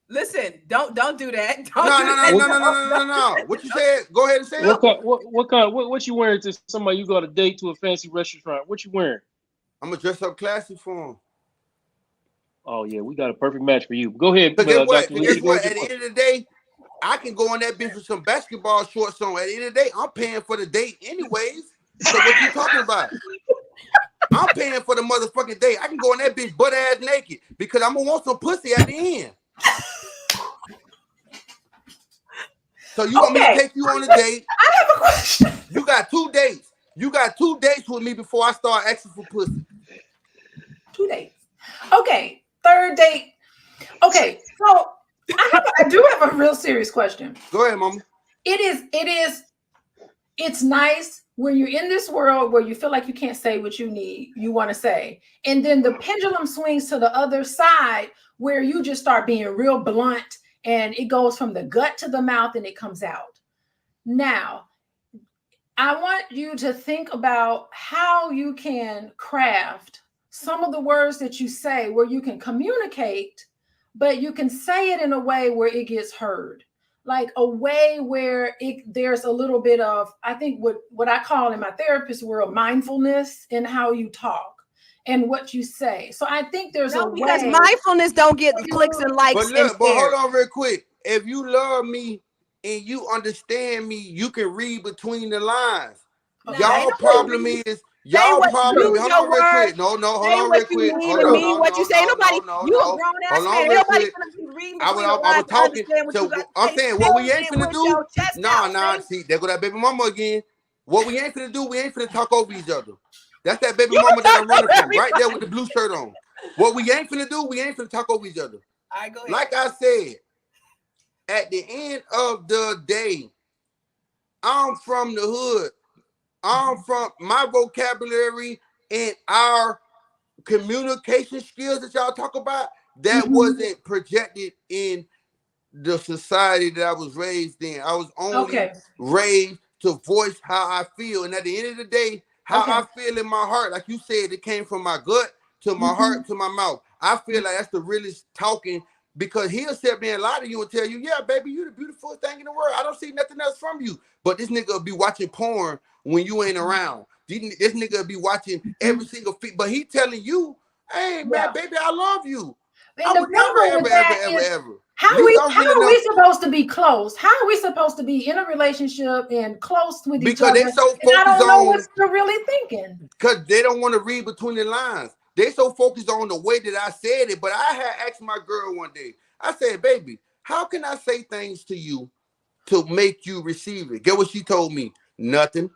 Speaker 1: Listen, don't do that.
Speaker 3: No. What you said? Go ahead and say it.
Speaker 5: What you wearing to somebody you got a date to a fancy restaurant? What you wearing?
Speaker 3: I'm gonna dress up classy for him.
Speaker 5: Oh yeah, we got a perfect match for you. Go ahead.
Speaker 3: But guess what? At the end of the day, I can go on that bitch with some basketball shorts on. At the end of the day, I'm paying for the date anyways. So what you talking about? I'm paying for the motherfucking date. I can go on that bitch butt ass naked because I'm gonna want some pussy at the end. So you want me to take you on a date?
Speaker 4: I have a question.
Speaker 3: You got 2 dates. You got 2 dates with me before I start asking for pussy.
Speaker 4: 2 dates. Okay, 3rd date. Okay, so I do have a real serious question.
Speaker 3: Go ahead, mama.
Speaker 4: It's nice when you're in this world where you feel like you can't say what you want to say. And then the pendulum swings to the other side where you just start being real blunt and it goes from the gut to the mouth and it comes out. Now, I want you to think about how you can craft some of the words that you say where you can communicate, but you can say it in a way where it gets heard, like a way where there's a little bit of, I think what I call in my therapist world, mindfulness in how you talk and what you say. So I think there's a way.
Speaker 1: Because mindfulness don't get clicks and likes.
Speaker 3: But hold on real quick. If you love me and you understand me, you can read between the lines. Y'all problem is, hold on real quick. Hold on real quick.
Speaker 1: What you say, nobody, you a grown ass man. Nobody's gonna be reading between the lines.
Speaker 3: I'm saying what we ain't finna do. Nah. See, there go that baby mama again. What we ain't finna do, we ain't finna talk over each other. That's that baby mama that I'm running from, right there with the blue shirt on. What we ain't finna do, we ain't finna talk over each other. Like I said, at the end of the day, I'm from the hood. I'm from, my vocabulary and our communication skills that y'all talk about, that wasn't projected in the society that I was raised in. I was only raised to voice how I feel. And at the end of the day, how I feel in my heart, like you said, it came from my gut to my heart to my mouth. I feel like that's the realest talking, because he'll sit there and lie to you and tell you, yeah, baby, you the beautiful thing in the world. I don't see nothing else from you. But this nigga will be watching porn when you ain't around. This nigga will be watching every single but he telling you, hey, man, baby, I love you.
Speaker 4: And
Speaker 3: I would never, ever.
Speaker 4: How are we supposed to be close? How are we supposed to be in a relationship and close with each other?
Speaker 3: Because they so focused on,
Speaker 4: I don't know what they're really thinking.
Speaker 3: Because they don't want to read between the lines. They so focused on the way that I said it. But I had asked my girl one day, I said, baby, how can I say things to you to make you receive it? Get what she told me? Nothing.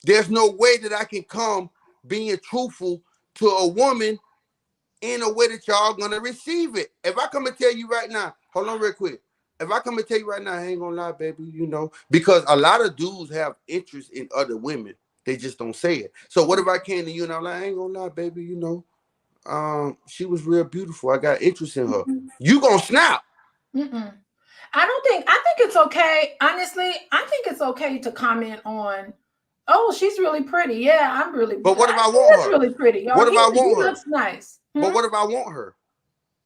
Speaker 3: There's no way that I can come being truthful to a woman in a way that y'all gonna receive it. If I come and tell you right now, hold on real quick. If I come and tell you right now, I ain't gonna lie, baby, you know, because a lot of dudes have interest in other women. They just don't say it. So what if I came to you and I'm like, I ain't gonna lie, baby, you know, she was real beautiful. I got interest in her. You gonna snap.
Speaker 4: I think it's okay. Honestly, I think it's okay to comment on, oh, she's really pretty. Yeah, I'm really.
Speaker 3: But what if I want her?
Speaker 4: She's really pretty.
Speaker 3: What if I want her?
Speaker 4: Looks nice.
Speaker 3: But what if I want her?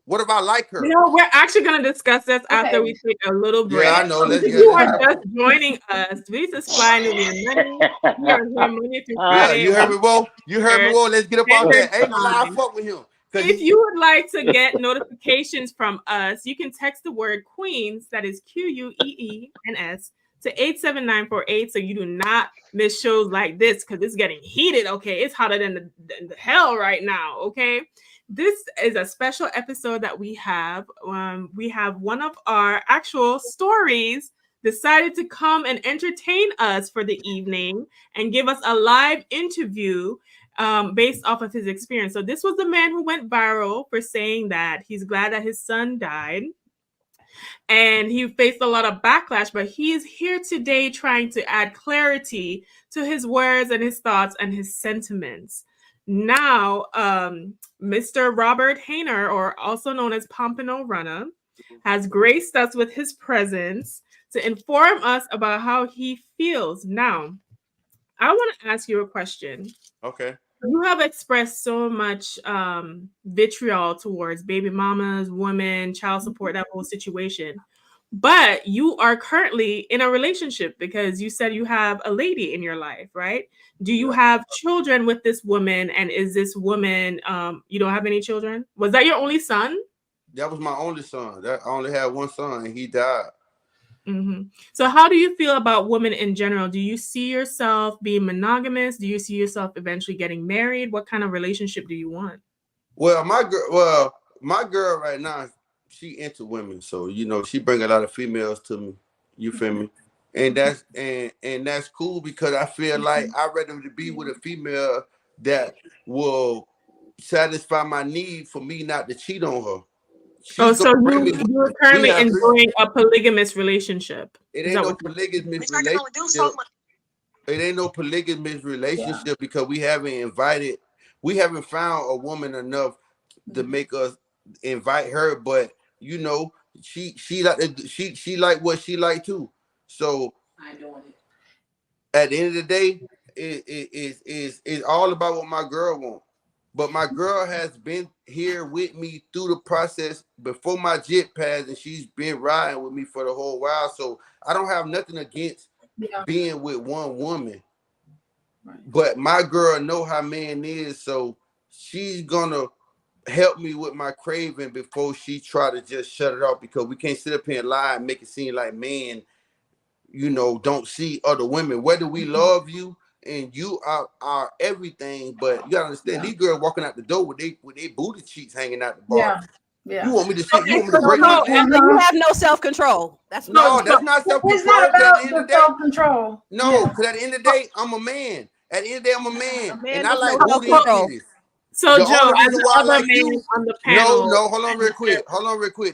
Speaker 3: What if I like her?
Speaker 2: You know, we're actually going to discuss this after we take a little break.
Speaker 3: Yeah, I know.
Speaker 2: If you are just joining us, this is Fly Nubian Money. We are here Monday through Friday.
Speaker 3: You heard me, Bo? You heard me, Bo? Let's get up out there. Ain't gonna lie, I fuck with him.
Speaker 2: If you would like to get notifications from us, you can text the word Queens, that is QUEENS, to 87948, so you do not miss shows like this, because it's getting heated. Okay, it's hotter than the hell right now. Okay, this is a special episode that we have. We have one of our actual stories decided to come and entertain us for the evening and give us a live interview based off of his experience. So this was the man who went viral for saying that he's glad that his son died. And he faced a lot of backlash, but he is here today trying to add clarity to his words and his thoughts and his sentiments. Now, Mr. Robert Hainer, or also known as Pompano Runner, has graced us with his presence to inform us about how he feels. Now, I want to ask you a question.
Speaker 3: Okay.
Speaker 2: You have expressed so much vitriol towards baby mamas, women, child support, that whole situation. But you are currently in a relationship because you said you have a lady in your life, right? Do you have children with this woman? And is this woman, you don't have any children? Was that your only son?
Speaker 3: That was my only son. I only had one son and he died.
Speaker 2: Mm-hmm. So how do you feel about women in general? Do you see yourself being monogamous? Do you see yourself eventually getting married? What kind of relationship do you want?
Speaker 3: Well, my girl right now, she into women. So, you know, she bring a lot of females to me. You feel me? And that's and that's cool, because I feel like I'd rather be with a female that will satisfy my need for me not to cheat on her.
Speaker 2: So you're currently enjoying a polygamous relationship.
Speaker 3: It ain't no polygamous relationship. It ain't no polygamous relationship because we haven't found a woman enough to make us invite her. But you know, she like what she like too. So at the end of the day, it's all about what my girl wants. But my girl has been here with me through the process before my jet passed, and she's been riding with me for the whole while. So I don't have nothing against being with one woman. Right. But my girl know how man is, so she's gonna help me with my craving before she try to just shut it off, because we can't sit up here and lie and make it seem like men, you know, don't see other women. Whether we love you and you are everything, but you gotta understand, these girls walking out the door with they booty cheeks hanging out the bar. Yeah. You want me to see?
Speaker 1: Okay, you want me to break you have no self-control. That's
Speaker 3: not self-control.
Speaker 4: It's not about self-control.
Speaker 3: No, because at the end of the day, I'm a man. At the end of the day, I'm a man, and I like booty and titties.
Speaker 2: So, Joe, as the other man on the panel.
Speaker 3: No, hold on real quick.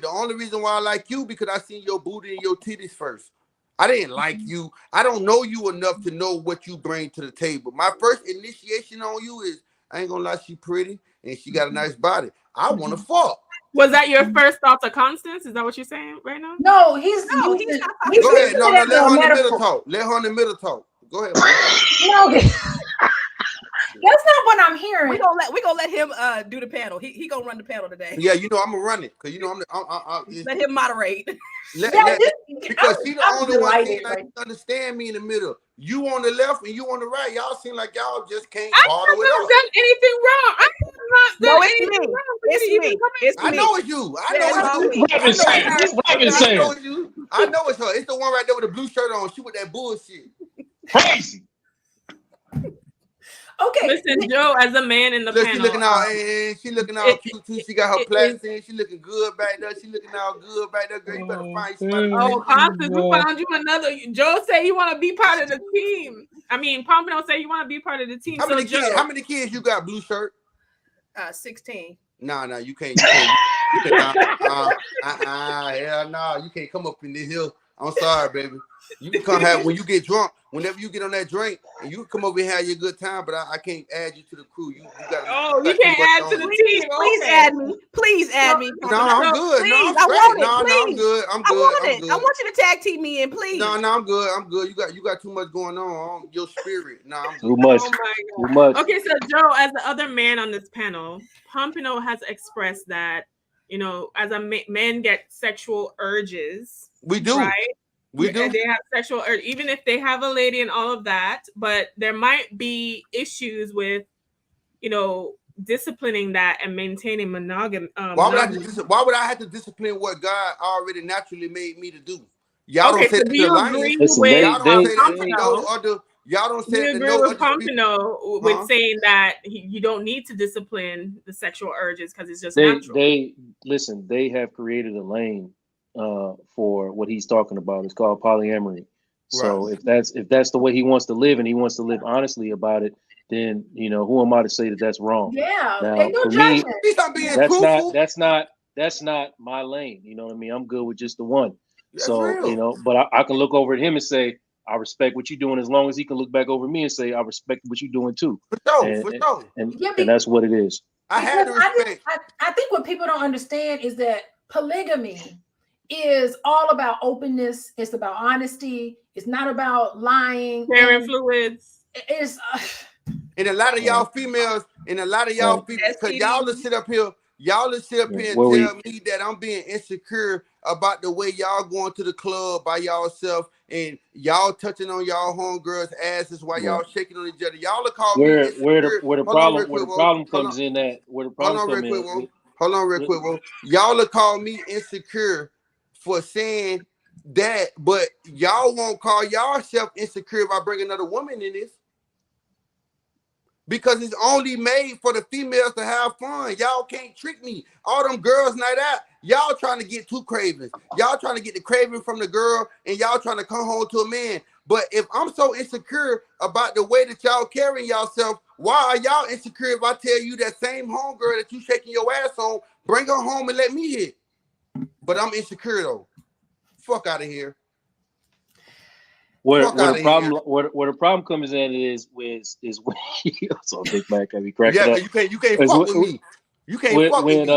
Speaker 3: The only reason why I like you because I seen your booty and your titties first. I didn't like you. I don't know you enough to know what you bring to the table. My first initiation on you is, I ain't gonna lie, she pretty and she got a nice body. I want to fuck.
Speaker 2: Was that your first thought to Constance? Is that what you're saying right now?
Speaker 4: No, he's
Speaker 1: No,
Speaker 4: using,
Speaker 1: he's not
Speaker 4: he's
Speaker 3: Go ahead.
Speaker 4: using
Speaker 3: No,
Speaker 4: it
Speaker 3: no,
Speaker 4: as
Speaker 3: let
Speaker 4: a
Speaker 3: her in the middle
Speaker 4: metaphor.
Speaker 3: talk. Let her in the middle talk. Go ahead.
Speaker 4: No, that's not what I'm hearing.
Speaker 1: We gonna let him do the panel. He gonna run the panel today.
Speaker 3: Yeah, you know I'm gonna run it because you know
Speaker 1: Let him moderate.
Speaker 3: because she the
Speaker 4: I'm
Speaker 3: only one
Speaker 4: delighted,
Speaker 3: seem like
Speaker 4: right?
Speaker 3: you understand me in the middle. You on the left and you on the right. Y'all seem like y'all just can't
Speaker 2: I
Speaker 3: bother
Speaker 2: have
Speaker 3: with
Speaker 2: not
Speaker 3: us.
Speaker 2: done anything wrong. I have not
Speaker 1: No,
Speaker 2: done
Speaker 1: it's
Speaker 2: anything
Speaker 1: me.
Speaker 2: wrong. for you
Speaker 1: It's
Speaker 2: to even
Speaker 1: me.
Speaker 2: come
Speaker 1: It's
Speaker 3: I
Speaker 1: me.
Speaker 3: know it's you. I
Speaker 1: Yeah,
Speaker 3: know
Speaker 1: it's all
Speaker 3: it's
Speaker 1: me.
Speaker 3: you.
Speaker 5: What is saying? What is
Speaker 3: I
Speaker 5: saying?
Speaker 3: know it's you. I know it's her. It's the one right there with the blue shirt on. She with that bullshit.
Speaker 5: Crazy.
Speaker 4: Okay.
Speaker 2: Listen, Joe, as a man in the
Speaker 3: Look,
Speaker 2: panel,
Speaker 3: she looking all she looking all cute too. She got her
Speaker 2: it
Speaker 3: plaits in. She looking good back there. She looking all good back there. Girl, you better find somebody.
Speaker 2: oh, Constance, we found you another. Joe said you want to be part of the team. I mean, Pompano said you want to be part of the team.
Speaker 3: How
Speaker 2: So,
Speaker 3: many
Speaker 2: Joe,
Speaker 3: kids? How many kids you got? Blue shirt?
Speaker 1: 16.
Speaker 3: Nah, you can't. Hell no, you can't come up in this hill. I'm sorry, baby. You can come have when you get drunk. Whenever you get on that drink, and you can come over here and have your good time. But I can't add you to the crew. You got.
Speaker 2: oh, you can't add to the team.
Speaker 1: Please
Speaker 2: Okay.
Speaker 1: add me. Please add me.
Speaker 3: No, I'm good. No,
Speaker 1: Please,
Speaker 3: I'm
Speaker 1: I
Speaker 3: straight.
Speaker 1: want it.
Speaker 3: No,
Speaker 1: Please.
Speaker 3: I'm good. I'm
Speaker 1: I
Speaker 3: good.
Speaker 1: want
Speaker 3: I'm
Speaker 1: it.
Speaker 3: good.
Speaker 1: I want you to tag team me in, please.
Speaker 3: No, I'm good. I'm good. You got too much going on. Your spirit. No, I'm
Speaker 5: Too
Speaker 3: good.
Speaker 5: much.
Speaker 2: Oh my God.
Speaker 5: Too much.
Speaker 2: Okay, so Joe, as the other man on this panel, Pompano has expressed that, you know, as a men get sexual urges.
Speaker 3: We do.
Speaker 2: Right?
Speaker 3: We do.
Speaker 2: They have sexual urge, even if they have a lady and all of that, but there might be issues with, you know, disciplining that and maintaining monogamy.
Speaker 3: Why would I have to discipline what God already naturally made me to do? Y'all
Speaker 2: Okay,
Speaker 3: don't say
Speaker 2: so
Speaker 3: that
Speaker 2: do you
Speaker 3: the
Speaker 2: agree
Speaker 3: lions.
Speaker 5: Listen,
Speaker 2: with
Speaker 3: Y'all don't say that to
Speaker 2: Pompano?
Speaker 3: no other. Y'all don't
Speaker 2: Do
Speaker 3: say
Speaker 2: you
Speaker 3: that to
Speaker 2: agree
Speaker 3: no
Speaker 2: with
Speaker 3: other species.
Speaker 2: Pompano with saying that you don't need to discipline the sexual urges because it's just
Speaker 5: They
Speaker 2: natural?
Speaker 5: listen. They have created a lane for what he's talking about. It's called polyamory. So
Speaker 3: Right.
Speaker 5: if that's the way he wants to live and he wants to live honestly about it, then you know who am I to say that that's wrong?
Speaker 4: Yeah.
Speaker 5: Now
Speaker 4: Ain't no
Speaker 5: for me,
Speaker 4: judgment.
Speaker 3: At least I'm being
Speaker 5: that's
Speaker 3: truthful.
Speaker 5: not my lane. You know what I mean? I'm good with just the one.
Speaker 3: That's
Speaker 5: So
Speaker 3: real.
Speaker 5: you know, but I can look over at him and say I respect what you're doing, as long as he can look back over me and say I respect what you're doing too.
Speaker 3: For sure.
Speaker 5: And,
Speaker 3: For sure.
Speaker 5: and that's what it is.
Speaker 3: I had to respect.
Speaker 4: I think what people don't understand is that polygamy is all about openness. It's about honesty. It's not about lying.
Speaker 2: Sharing fluids.
Speaker 4: It's
Speaker 3: And a lot of y'all females, because y'all will sit up here and tell me that I'm being insecure about the way y'all going to the club by y'allself and y'all touching on y'all homegirls' asses while y'all shaking on each other. Y'all will call me insecure.
Speaker 5: Where the problem comes in at where the problem comes in.
Speaker 3: Hold on real quick, Whoa. Y'all will call me insecure for saying that, but y'all won't call y'allself insecure if I bring another woman in this. Because it's only made for the females to have fun. Y'all can't trick me. All them girls night out, y'all trying to get two cravings. Y'all trying to get the craving from the girl and y'all trying to come home to a man. But if I'm so insecure about the way that y'all carrying yourself, why are y'all insecure if I tell you that same homegirl that you shaking your ass on, bring her home and let me hit? But I'm insecure though. Fuck out of here.
Speaker 5: Where the problem comes in is when so Big Mac can be cracking up.
Speaker 3: You can't fuck with me. You can't fuck with me.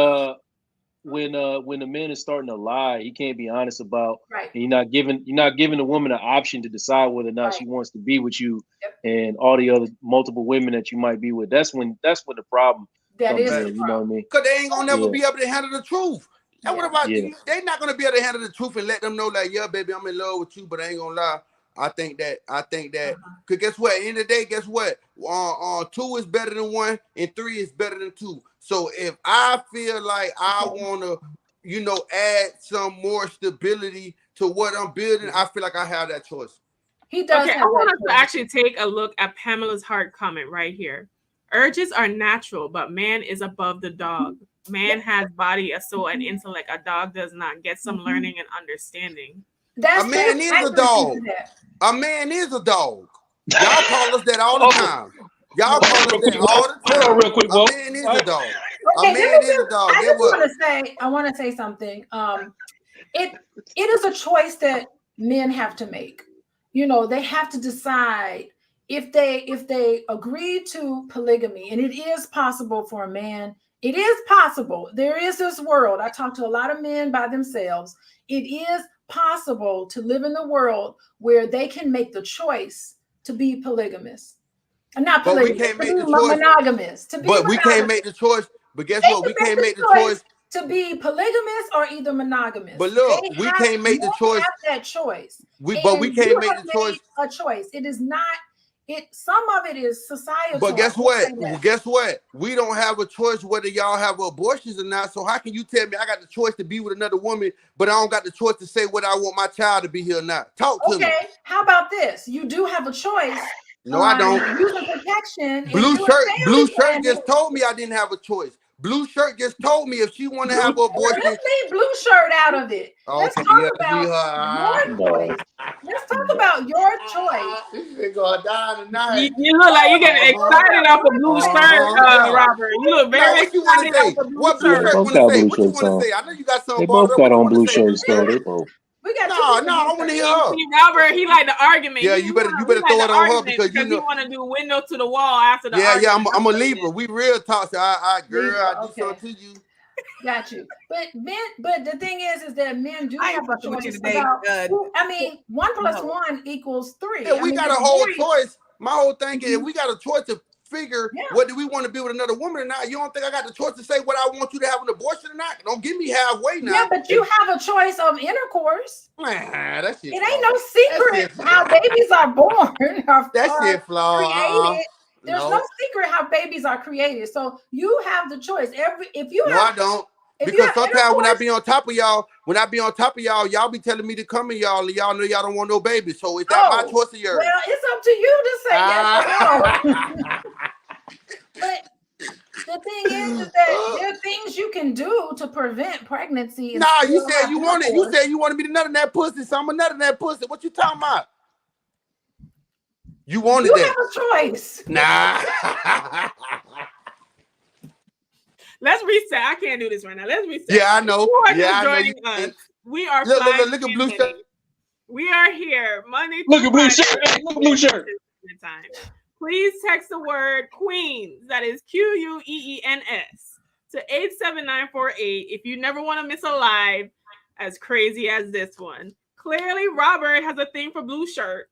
Speaker 5: When the man is starting to lie, he can't be honest about.
Speaker 4: Right.
Speaker 5: And you're not giving the woman an option to decide whether or not she wants to be with you and all the other multiple women that you might be with. That's when the problem comes in. You know what I mean?
Speaker 3: Because they ain't gonna never be able to handle the truth. And what about
Speaker 5: you?
Speaker 3: They're not gonna be able to handle the truth and let them know, like, yeah, baby, I'm in love with you, but I ain't gonna lie. I think that because guess what? At the end of the day, guess what? 2 is better than 1 and 3 is better than 2. So if I feel like I want to, add some more stability to what I'm building, I feel like I have that choice.
Speaker 4: He does.
Speaker 2: Okay, I want us to actually take a look at Pamela's Heart comment right here. Urges are natural, but man is above the dog. Man has body, a soul, and intellect. A dog does not. Get some learning and understanding.
Speaker 3: A man is a dog. A man is a dog. Y'all call us that all the time. Y'all call us that all the time.
Speaker 5: Hold on real quick,
Speaker 3: a man is a dog.
Speaker 4: Okay,
Speaker 3: a man is a dog.
Speaker 4: I want to say something. It is a choice that men have to make. You know, they have to decide if they agree to polygamy, and it is possible for a man. It is possible. There is this world. I talk to a lot of men by themselves. It is possible to live in the world where they can make the choice to be polygamous. Not polygamous,
Speaker 3: but we can't make the
Speaker 4: choice. Monogamous.
Speaker 3: We can't make the choice. But guess what? We can't make the choice
Speaker 4: to be polygamous or either monogamous.
Speaker 3: But look, we can't make the choice.
Speaker 4: Have that choice.
Speaker 3: But we can't make the choice.
Speaker 4: A choice. It is not. It. Some of it is societal.
Speaker 3: But guess what? Guess what? We don't have a choice whether y'all have abortions or not. So how can you tell me I got the choice to be with another woman, but I don't got the choice to say whether I want my child to be here or not? Talk to me.
Speaker 4: Okay. How about this? You do have a choice.
Speaker 3: No, I don't.
Speaker 4: Using protection.
Speaker 3: Blue shirt just told me I didn't have a choice. Blue shirt just told me if she want to have an abortion.
Speaker 4: Let's leave blue shirt out of it. Let's talk about your choice. Let's talk about your choice.
Speaker 3: This going down tonight.
Speaker 2: You look like you're getting excited off the blue shirt, Robert. You look very excited.
Speaker 3: What blue shirt want to say? What you want to say? I know you got something.
Speaker 5: They both got on blue shirts, though. They both.
Speaker 3: No, I want to hear her.
Speaker 2: See, Robert, he like the argument.
Speaker 3: Yeah, you better throw it on her because you know.
Speaker 2: You want to do window to the wall after the
Speaker 3: argument.
Speaker 2: Yeah,
Speaker 3: I'm a Libra. We real talk. So I do something to you.
Speaker 4: Got you. But the thing is that men do have a choice
Speaker 1: today.
Speaker 4: About, I mean, 1 + 1 = 3.
Speaker 3: Yeah, we got a whole choice. My whole thing is we got a choice to figure whether we want to be with another woman or not. You don't think I got the choice to say what I want you to have an abortion or not? Don't give me halfway now.
Speaker 4: Yeah, but you have a choice of intercourse.
Speaker 3: Man, that shit.
Speaker 4: It ain't no secret how babies are born.
Speaker 3: That shit flawed.
Speaker 4: There's no secret how babies are created. So you have the choice.
Speaker 3: I don't. Because sometimes when I be on top of y'all, y'all be telling me to come in y'all, and y'all know y'all don't want no baby. So is that my choice or yours?
Speaker 4: Well, it's up to you to say yes or no. But the thing is that there are things you can do to prevent pregnancy.
Speaker 3: Nah, you said you wanted. You said you wanted me to nut in that pussy, so I'm a nut in that pussy. What you talking about? You wanted that.
Speaker 4: You have a choice.
Speaker 3: Nah.
Speaker 2: Let's reset. I can't do this right now. Let's reset.
Speaker 3: Yeah, I know. Yeah,
Speaker 2: joining us. We are
Speaker 3: look at blue shirt.
Speaker 2: We are here Monday.
Speaker 5: Look at blue shirt. Look at blue shirt.
Speaker 2: Please text the word Queens. That is QUEENS to 87948 if you never want to miss a live as crazy as this one. Clearly, Robert has a thing for blue shirt,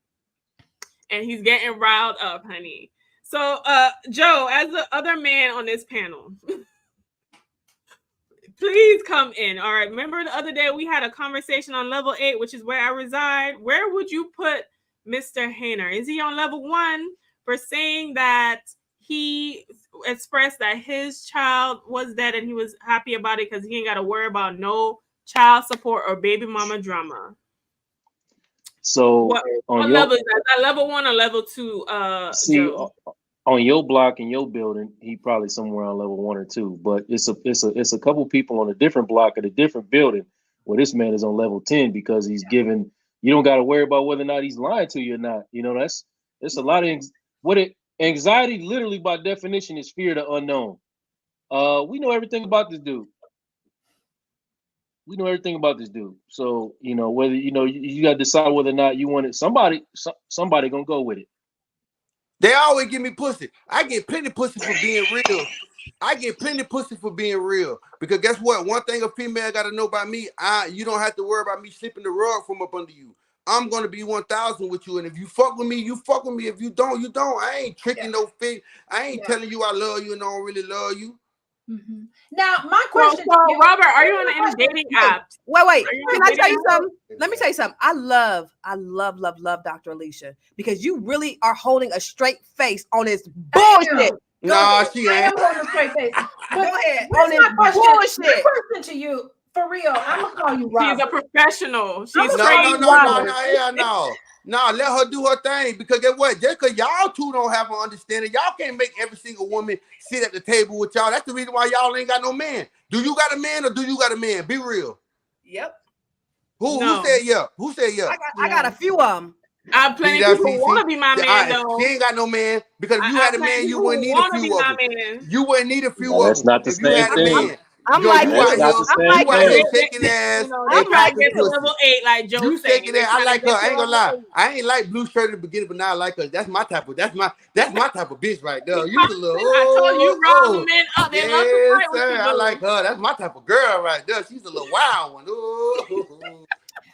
Speaker 2: and he's getting riled up, honey. So, Joe, as the other man on this panel. Please come in. All right. Remember the other day we had a conversation on level 8, which is where I reside. Where would you put Mr. Hayner? Is he on level 1 for saying that he expressed that his child was dead and he was happy about it because he ain't got to worry about no child support or baby mama drama?
Speaker 5: So
Speaker 2: what level is that? Is that level 1 or level 2?
Speaker 5: See, on your block in your building, he probably somewhere on level 1 or 2. But it's a couple people on a different block at a different building where this man is on level 10 because he's given. You don't got to worry about whether or not he's lying to you or not. You know, that's a lot of anxiety. Literally, by definition, is fear of the unknown. We know everything about this dude. So you know whether you got to decide whether or not you want it. Somebody gonna go with it.
Speaker 3: They always give me pussy. I get plenty of pussy for being real. Because guess what? One thing a female got to know about me, you don't have to worry about me slipping the rug from up under you. I'm going to be 1,000 with you. And if you fuck with me, you fuck with me. If you don't, you don't. I ain't tricking no fig. I ain't telling you I love you and I don't really love you.
Speaker 4: Mm-hmm. Now, my question,
Speaker 2: Robert, are you on any dating apps?
Speaker 1: Wait. Can I tell you something? Let me tell you something. I love Dr. Alicia because you really are holding a straight face on this bullshit.
Speaker 3: Nah, she ain't.
Speaker 4: I am holding a straight face.
Speaker 1: Go ahead.
Speaker 4: On this bullshit. My
Speaker 1: bullshit.
Speaker 4: question to you, for real, I'm gonna call you Robert.
Speaker 2: She's a professional. She's
Speaker 3: No, let her do her thing. Because guess what? Just because y'all two don't have an understanding, y'all can't make every single woman sit at the table with y'all. That's the reason why y'all ain't got no man. Do you got a man or do you got a man? Be real.
Speaker 1: Yep.
Speaker 3: Who said yeah? Who said yeah?
Speaker 1: I got a few of them.
Speaker 2: I have plenty of people want to be my man, though.
Speaker 3: She ain't got no man. Because if you had a man, you wouldn't need a few of them. You wouldn't need a few of them.
Speaker 5: That's not the same thing.
Speaker 1: I'm
Speaker 3: Yo,
Speaker 1: like,
Speaker 3: you
Speaker 5: That's
Speaker 3: out
Speaker 5: not
Speaker 3: here,
Speaker 5: the
Speaker 3: you
Speaker 5: same
Speaker 3: out here
Speaker 5: thing.
Speaker 3: shaking ass
Speaker 2: They
Speaker 3: and
Speaker 2: trying to
Speaker 3: popping
Speaker 2: get to
Speaker 3: pussy.
Speaker 2: level 8, like Joe
Speaker 3: You
Speaker 2: said.
Speaker 3: shaking that? I like her. I ain't gonna lie. I ain't like blue shirt in the beginning, but now I like her. That's my type of type of bitch right there. You the little
Speaker 2: I told you, rile them men up. They love to
Speaker 3: yes,
Speaker 2: fight with
Speaker 3: sir.
Speaker 2: you.
Speaker 3: I like her. That's my type of girl right there. She's a little wild one. Ooh.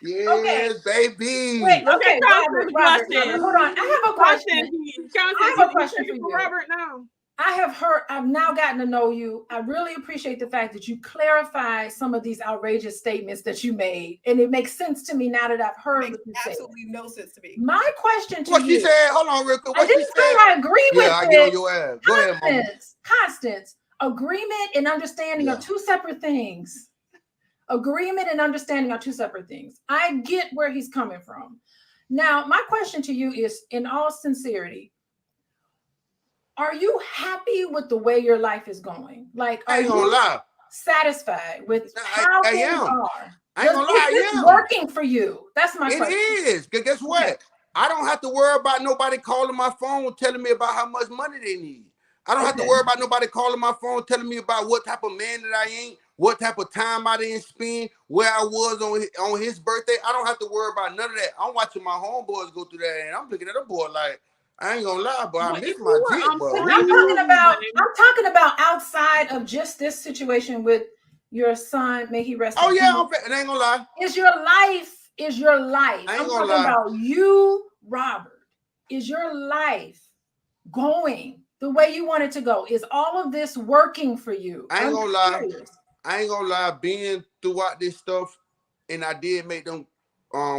Speaker 3: Yes, baby.
Speaker 4: Wait,
Speaker 2: Look
Speaker 4: okay,
Speaker 2: at
Speaker 4: Robert,
Speaker 2: Constance
Speaker 4: Robert,
Speaker 2: blushing.
Speaker 4: hold on. I have a question.
Speaker 2: Constance,
Speaker 4: I have a
Speaker 2: you
Speaker 4: question
Speaker 2: checking
Speaker 4: for
Speaker 2: for
Speaker 4: you.
Speaker 2: Robert now.
Speaker 4: I've now gotten to know you. I really appreciate the fact that you clarify some of these outrageous statements that you made. And it makes sense to me now that I've heard
Speaker 1: Makes
Speaker 4: what you said.
Speaker 1: absolutely no sense to me.
Speaker 4: My question to
Speaker 3: What
Speaker 4: you.
Speaker 3: she said? Hold on, real quick.
Speaker 4: I
Speaker 3: What she
Speaker 4: didn't say
Speaker 3: said?
Speaker 4: I agree with
Speaker 3: Yeah, I
Speaker 4: it.
Speaker 3: get on your ass. Go ahead, mama.
Speaker 4: Constance, agreement and understanding are two separate things. Agreement and understanding are two separate things. I get where he's coming from. Now, my question to you is, in all sincerity, are you happy with the way your life is going? Like,
Speaker 3: I
Speaker 4: are
Speaker 3: ain't gonna
Speaker 4: you
Speaker 3: lie.
Speaker 4: satisfied with how
Speaker 3: I
Speaker 4: things
Speaker 3: am.
Speaker 4: are?
Speaker 3: I ain't gonna lie,
Speaker 4: Is this
Speaker 3: I am.
Speaker 4: working for you? That's my question.
Speaker 3: It is. Guess what?
Speaker 4: Okay.
Speaker 3: I don't have to worry about nobody calling my phone telling me about how much money they need. I don't have to worry about nobody calling my phone telling me about what type of man that I ain't, what type of time I didn't spend, where I was on his birthday. I don't have to worry about none of that. I'm watching my homeboys go through that, and I'm looking at a boy like, I ain't gonna lie, but I miss my dick, bro.
Speaker 4: I'm talking about outside of just this situation with your son. May he rest.
Speaker 3: Oh yeah, I ain't gonna lie.
Speaker 4: Is your life?
Speaker 3: I ain't
Speaker 4: I'm
Speaker 3: gonna
Speaker 4: talking
Speaker 3: lie.
Speaker 4: about you, Robert. Is your life going the way you want it to go? Is all of this working for you?
Speaker 3: I ain't gonna lie. I ain't gonna lie. Being throughout this stuff, and I did make them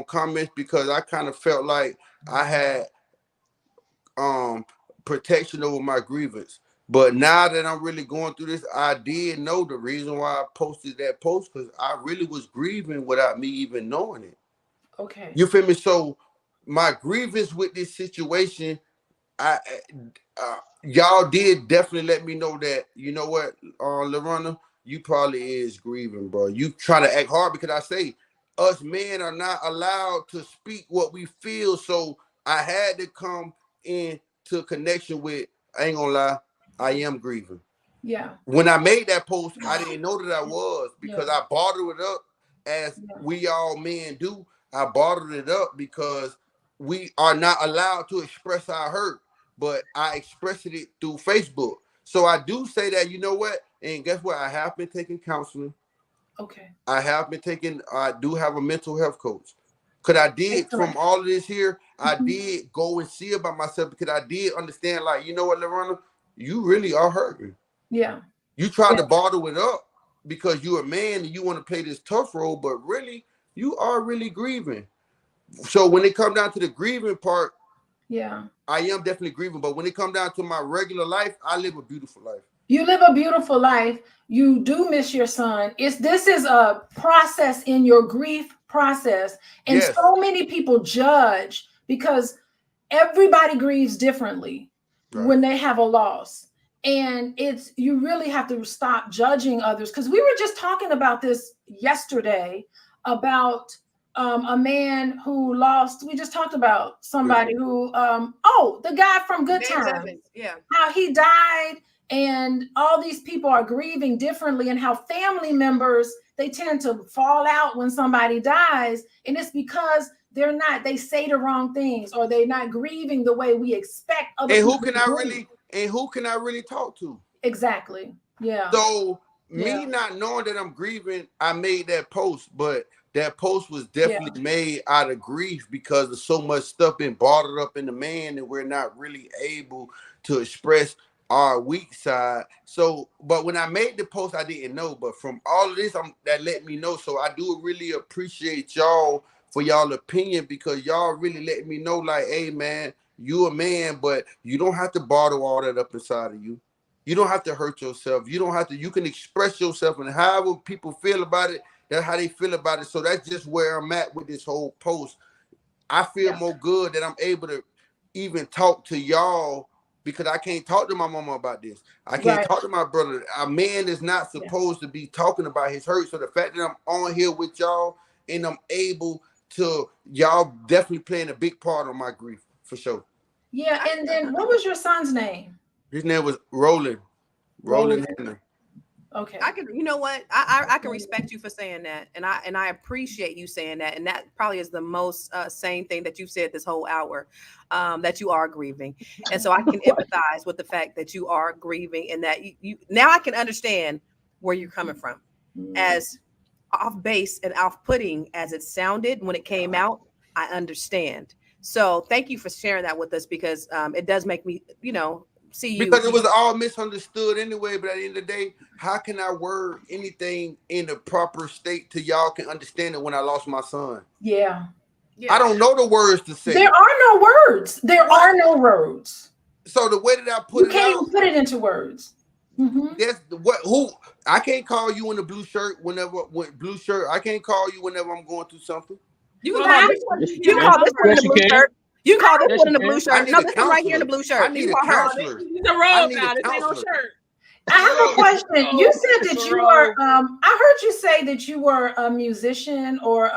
Speaker 3: comments because I kind of felt like I had protection over my grievance. But now that I'm really going through this, I did know the reason why I posted that post, because I really was grieving without me even knowing it.
Speaker 4: Okay.
Speaker 3: You feel me? So my grievance with this situation, y'all did definitely let me know that, you know what, LaRonna, you probably is grieving, bro. You trying to act hard because I say us men are not allowed to speak what we feel. So I had to come into connection with, I ain't gonna lie, I am grieving.
Speaker 4: Yeah.
Speaker 3: When I made that post, I didn't know that I was, because I bottled it up as we all men do. I bottled it up because we are not allowed to express our hurt, but I expressed it through Facebook. So I do say that, you know what? And guess what? I have been taking counseling.
Speaker 4: Okay.
Speaker 3: I do have a mental health coach. Because I did, from all of this here, I did go and see about myself, because I did understand, like, you know what, LaRonna? You really are hurting.
Speaker 4: Yeah.
Speaker 3: You try to bottle it up because you're a man and you want to play this tough role, but really, you are really grieving. So when it comes down to the grieving part, I am definitely grieving. But when it comes down to my regular life, I live a beautiful life.
Speaker 4: You live a beautiful life. You do miss your son. This is a process in your grief process. And so many people judge, because everybody grieves differently when they have a loss. And you really have to stop judging others, because we were just talking about this yesterday about a man who lost. We just talked about somebody who the guy from Good Times. How he died, and all these people are grieving differently, and how family members, they tend to fall out when somebody dies, and it's because they say the wrong things, or they're not grieving the way we expect other people.
Speaker 3: Who can I really talk to?
Speaker 4: Exactly. Yeah.
Speaker 3: So me not knowing that I'm grieving, I made that post, but that post was definitely made out of grief because of so much stuff being bottled up in the man, and we're not really able to express our weak side. So, but when I made the post, I didn't know. But from all of this, that let me know. So I do really appreciate y'all for y'all opinion, because y'all really let me know, like, hey man, you a man, but you don't have to bottle all that up inside of you. You don't have to hurt yourself. You don't have to. You can express yourself, and however people feel about it, that's how they feel about it. So that's just where I'm at with this whole post. I feel more good that I'm able to even talk to y'all, because I can't talk to my mama about this. I can't talk to my brother. A man is not supposed to be talking about his hurt. So the fact that I'm on here with y'all and I'm able to, y'all definitely playing a big part of my grief, for sure.
Speaker 4: Yeah, and then what was your son's name?
Speaker 3: His name was Roland. Roland Henry.
Speaker 4: Okay.
Speaker 1: I can, you know what? I can respect you for saying that, and I appreciate you saying that, and that probably is the most sane thing that you've said this whole hour, that you are grieving, and so I can empathize with the fact that you are grieving, and that you now I can understand where you're coming from, as off base and off putting as it sounded when it came out. I understand. So thank you for sharing that with us, because it does make me, see you.
Speaker 3: Because it was all misunderstood anyway. But at the end of the day, how can I word anything in the proper state till y'all can understand it when I lost my son?
Speaker 4: Yeah.
Speaker 3: I don't know the words to say.
Speaker 4: There are no words. There are no words.
Speaker 3: So the way that I put
Speaker 4: You
Speaker 3: it
Speaker 4: can't
Speaker 3: out,
Speaker 4: even put it into words.
Speaker 3: that's who I can't call you in the blue shirt blue shirt. I can't call you whenever I'm going through something.
Speaker 1: You can call this one. You can call this one in the blue shirt. You can call this one in the blue shirt. No, this one right here in the blue shirt.
Speaker 3: I need a counselor.
Speaker 2: He's a robe now. This ain't no shirt.
Speaker 4: I have a question. You said that you were. I heard you say that you were a musician or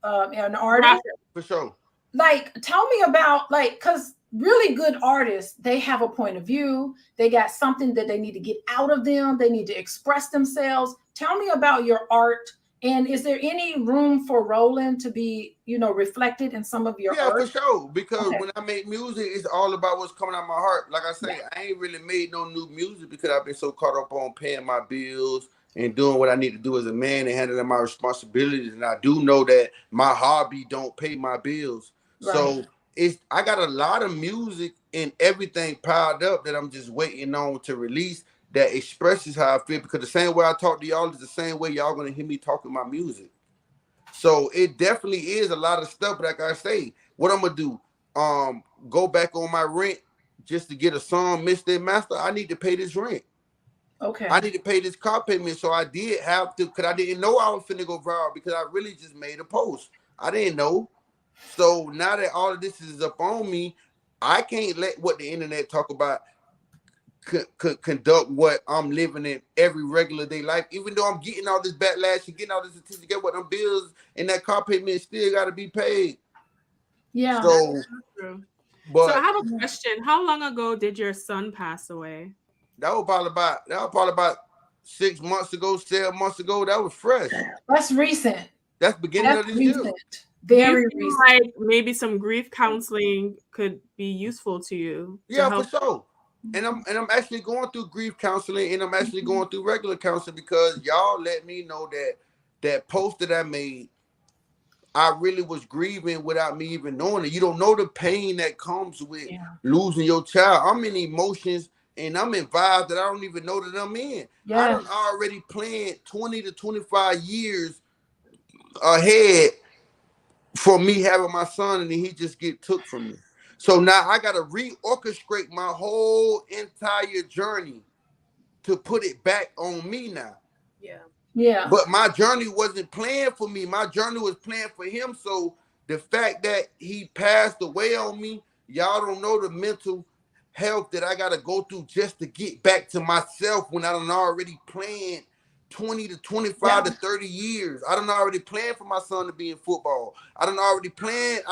Speaker 4: an artist.
Speaker 3: For sure.
Speaker 4: Like, tell me about, like, because really good artists, they have a point of view. They got something that they need to get out of them. They need to express themselves. Tell me about your art. And is there any room for Roland to be, reflected in some of your art?
Speaker 3: Yeah, for sure. Because when I make music, it's all about what's coming out of my heart. Like I say, I ain't really made no new music because I've been so caught up on paying my bills and doing what I need to do as a man and handling my responsibilities. And I do know that my hobby don't pay my bills. Right. So I got a lot of music and everything piled up that I'm just waiting on to release, that expresses how I feel, because the same way I talk to y'all is the same way y'all gonna hear me talking my music. So it definitely is a lot of stuff. But like I say, what I'm gonna do, go back on my rent just to get a song mixed and master. I need to pay this rent.
Speaker 4: Okay.
Speaker 3: I need to pay this car payment. So I did have to, because I didn't know I was finna go viral, because I really just made a post. I didn't know. So now that all of this is up on me, I can't let what the internet talk about conduct what I'm living in every regular day life. Even though I'm getting all this backlash and getting all this attention, get what them bills and that car payment still got to be paid.
Speaker 4: Yeah.
Speaker 3: So,
Speaker 2: so I have a question. How long ago did your son pass away?
Speaker 3: That was probably about 6 months ago, 7 months ago. That was fresh.
Speaker 4: That's recent.
Speaker 3: That's beginning of this year.
Speaker 4: Very recent.
Speaker 2: Like maybe some grief counseling could be useful to you.
Speaker 3: Yeah, for sure. And I'm actually going through grief counseling, and I'm actually going through regular counseling, because y'all let me know that post that I made, I really was grieving without me even knowing it. You don't know the pain that comes with losing your child. I'm in emotions and I'm in vibes that I don't even know that I'm in. Yeah. I done already planned 20 to 25 years ahead for me having my son, and then he just get took from me. So now I got to reorchestrate my whole entire journey to put it back on me now.
Speaker 1: Yeah.
Speaker 4: Yeah.
Speaker 3: But my journey wasn't planned for me. My journey was planned for him. So the fact that he passed away on me, y'all don't know the mental health that I got to go through just to get back to myself, when I done already planned 20 to 25 to 30 years. I done already planned for my son to be in football. I done already planned.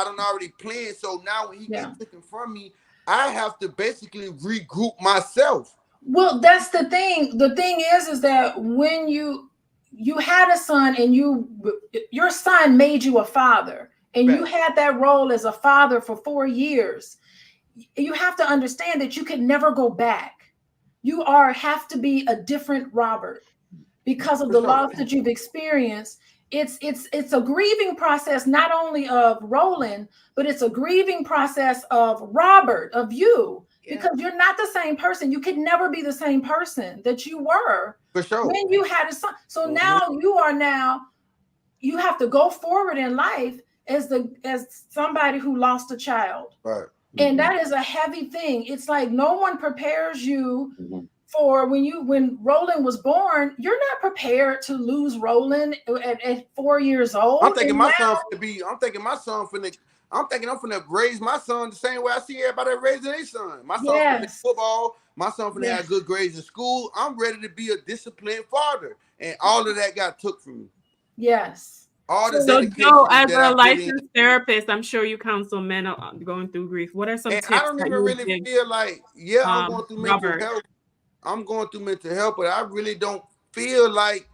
Speaker 3: So now when he gets taken from me, I have to basically regroup myself.
Speaker 4: Well, that's the thing. The thing is that when you had a son, and your son made you a father, and you had that role as a father for 4 years, you have to understand that you can never go back. You have to be a different Robert. Because of the loss that you've experienced. It's a grieving process, not only of Roland, but it's a grieving process of Robert, of you, because you're not the same person. You could never be the same person that you were when you had a son. So now you have to go forward in life as somebody who lost a child.
Speaker 3: Right.
Speaker 4: And that is a heavy thing. It's like no one prepares you for when Roland was born. You're not prepared to lose Roland at 4 years old.
Speaker 3: I'm thinking I'm finna raise my son the same way I see everybody raising their son. My son finna play football. My son finna have good grades in school. I'm ready to be a disciplined father, and all of that got took from me.
Speaker 4: Yes.
Speaker 2: So Joe, as a licensed therapist, I'm sure you counsel men going through grief. What are some tips?
Speaker 3: I don't even really feel like, I'm going through mental health. I'm going through mental health, but I really don't feel like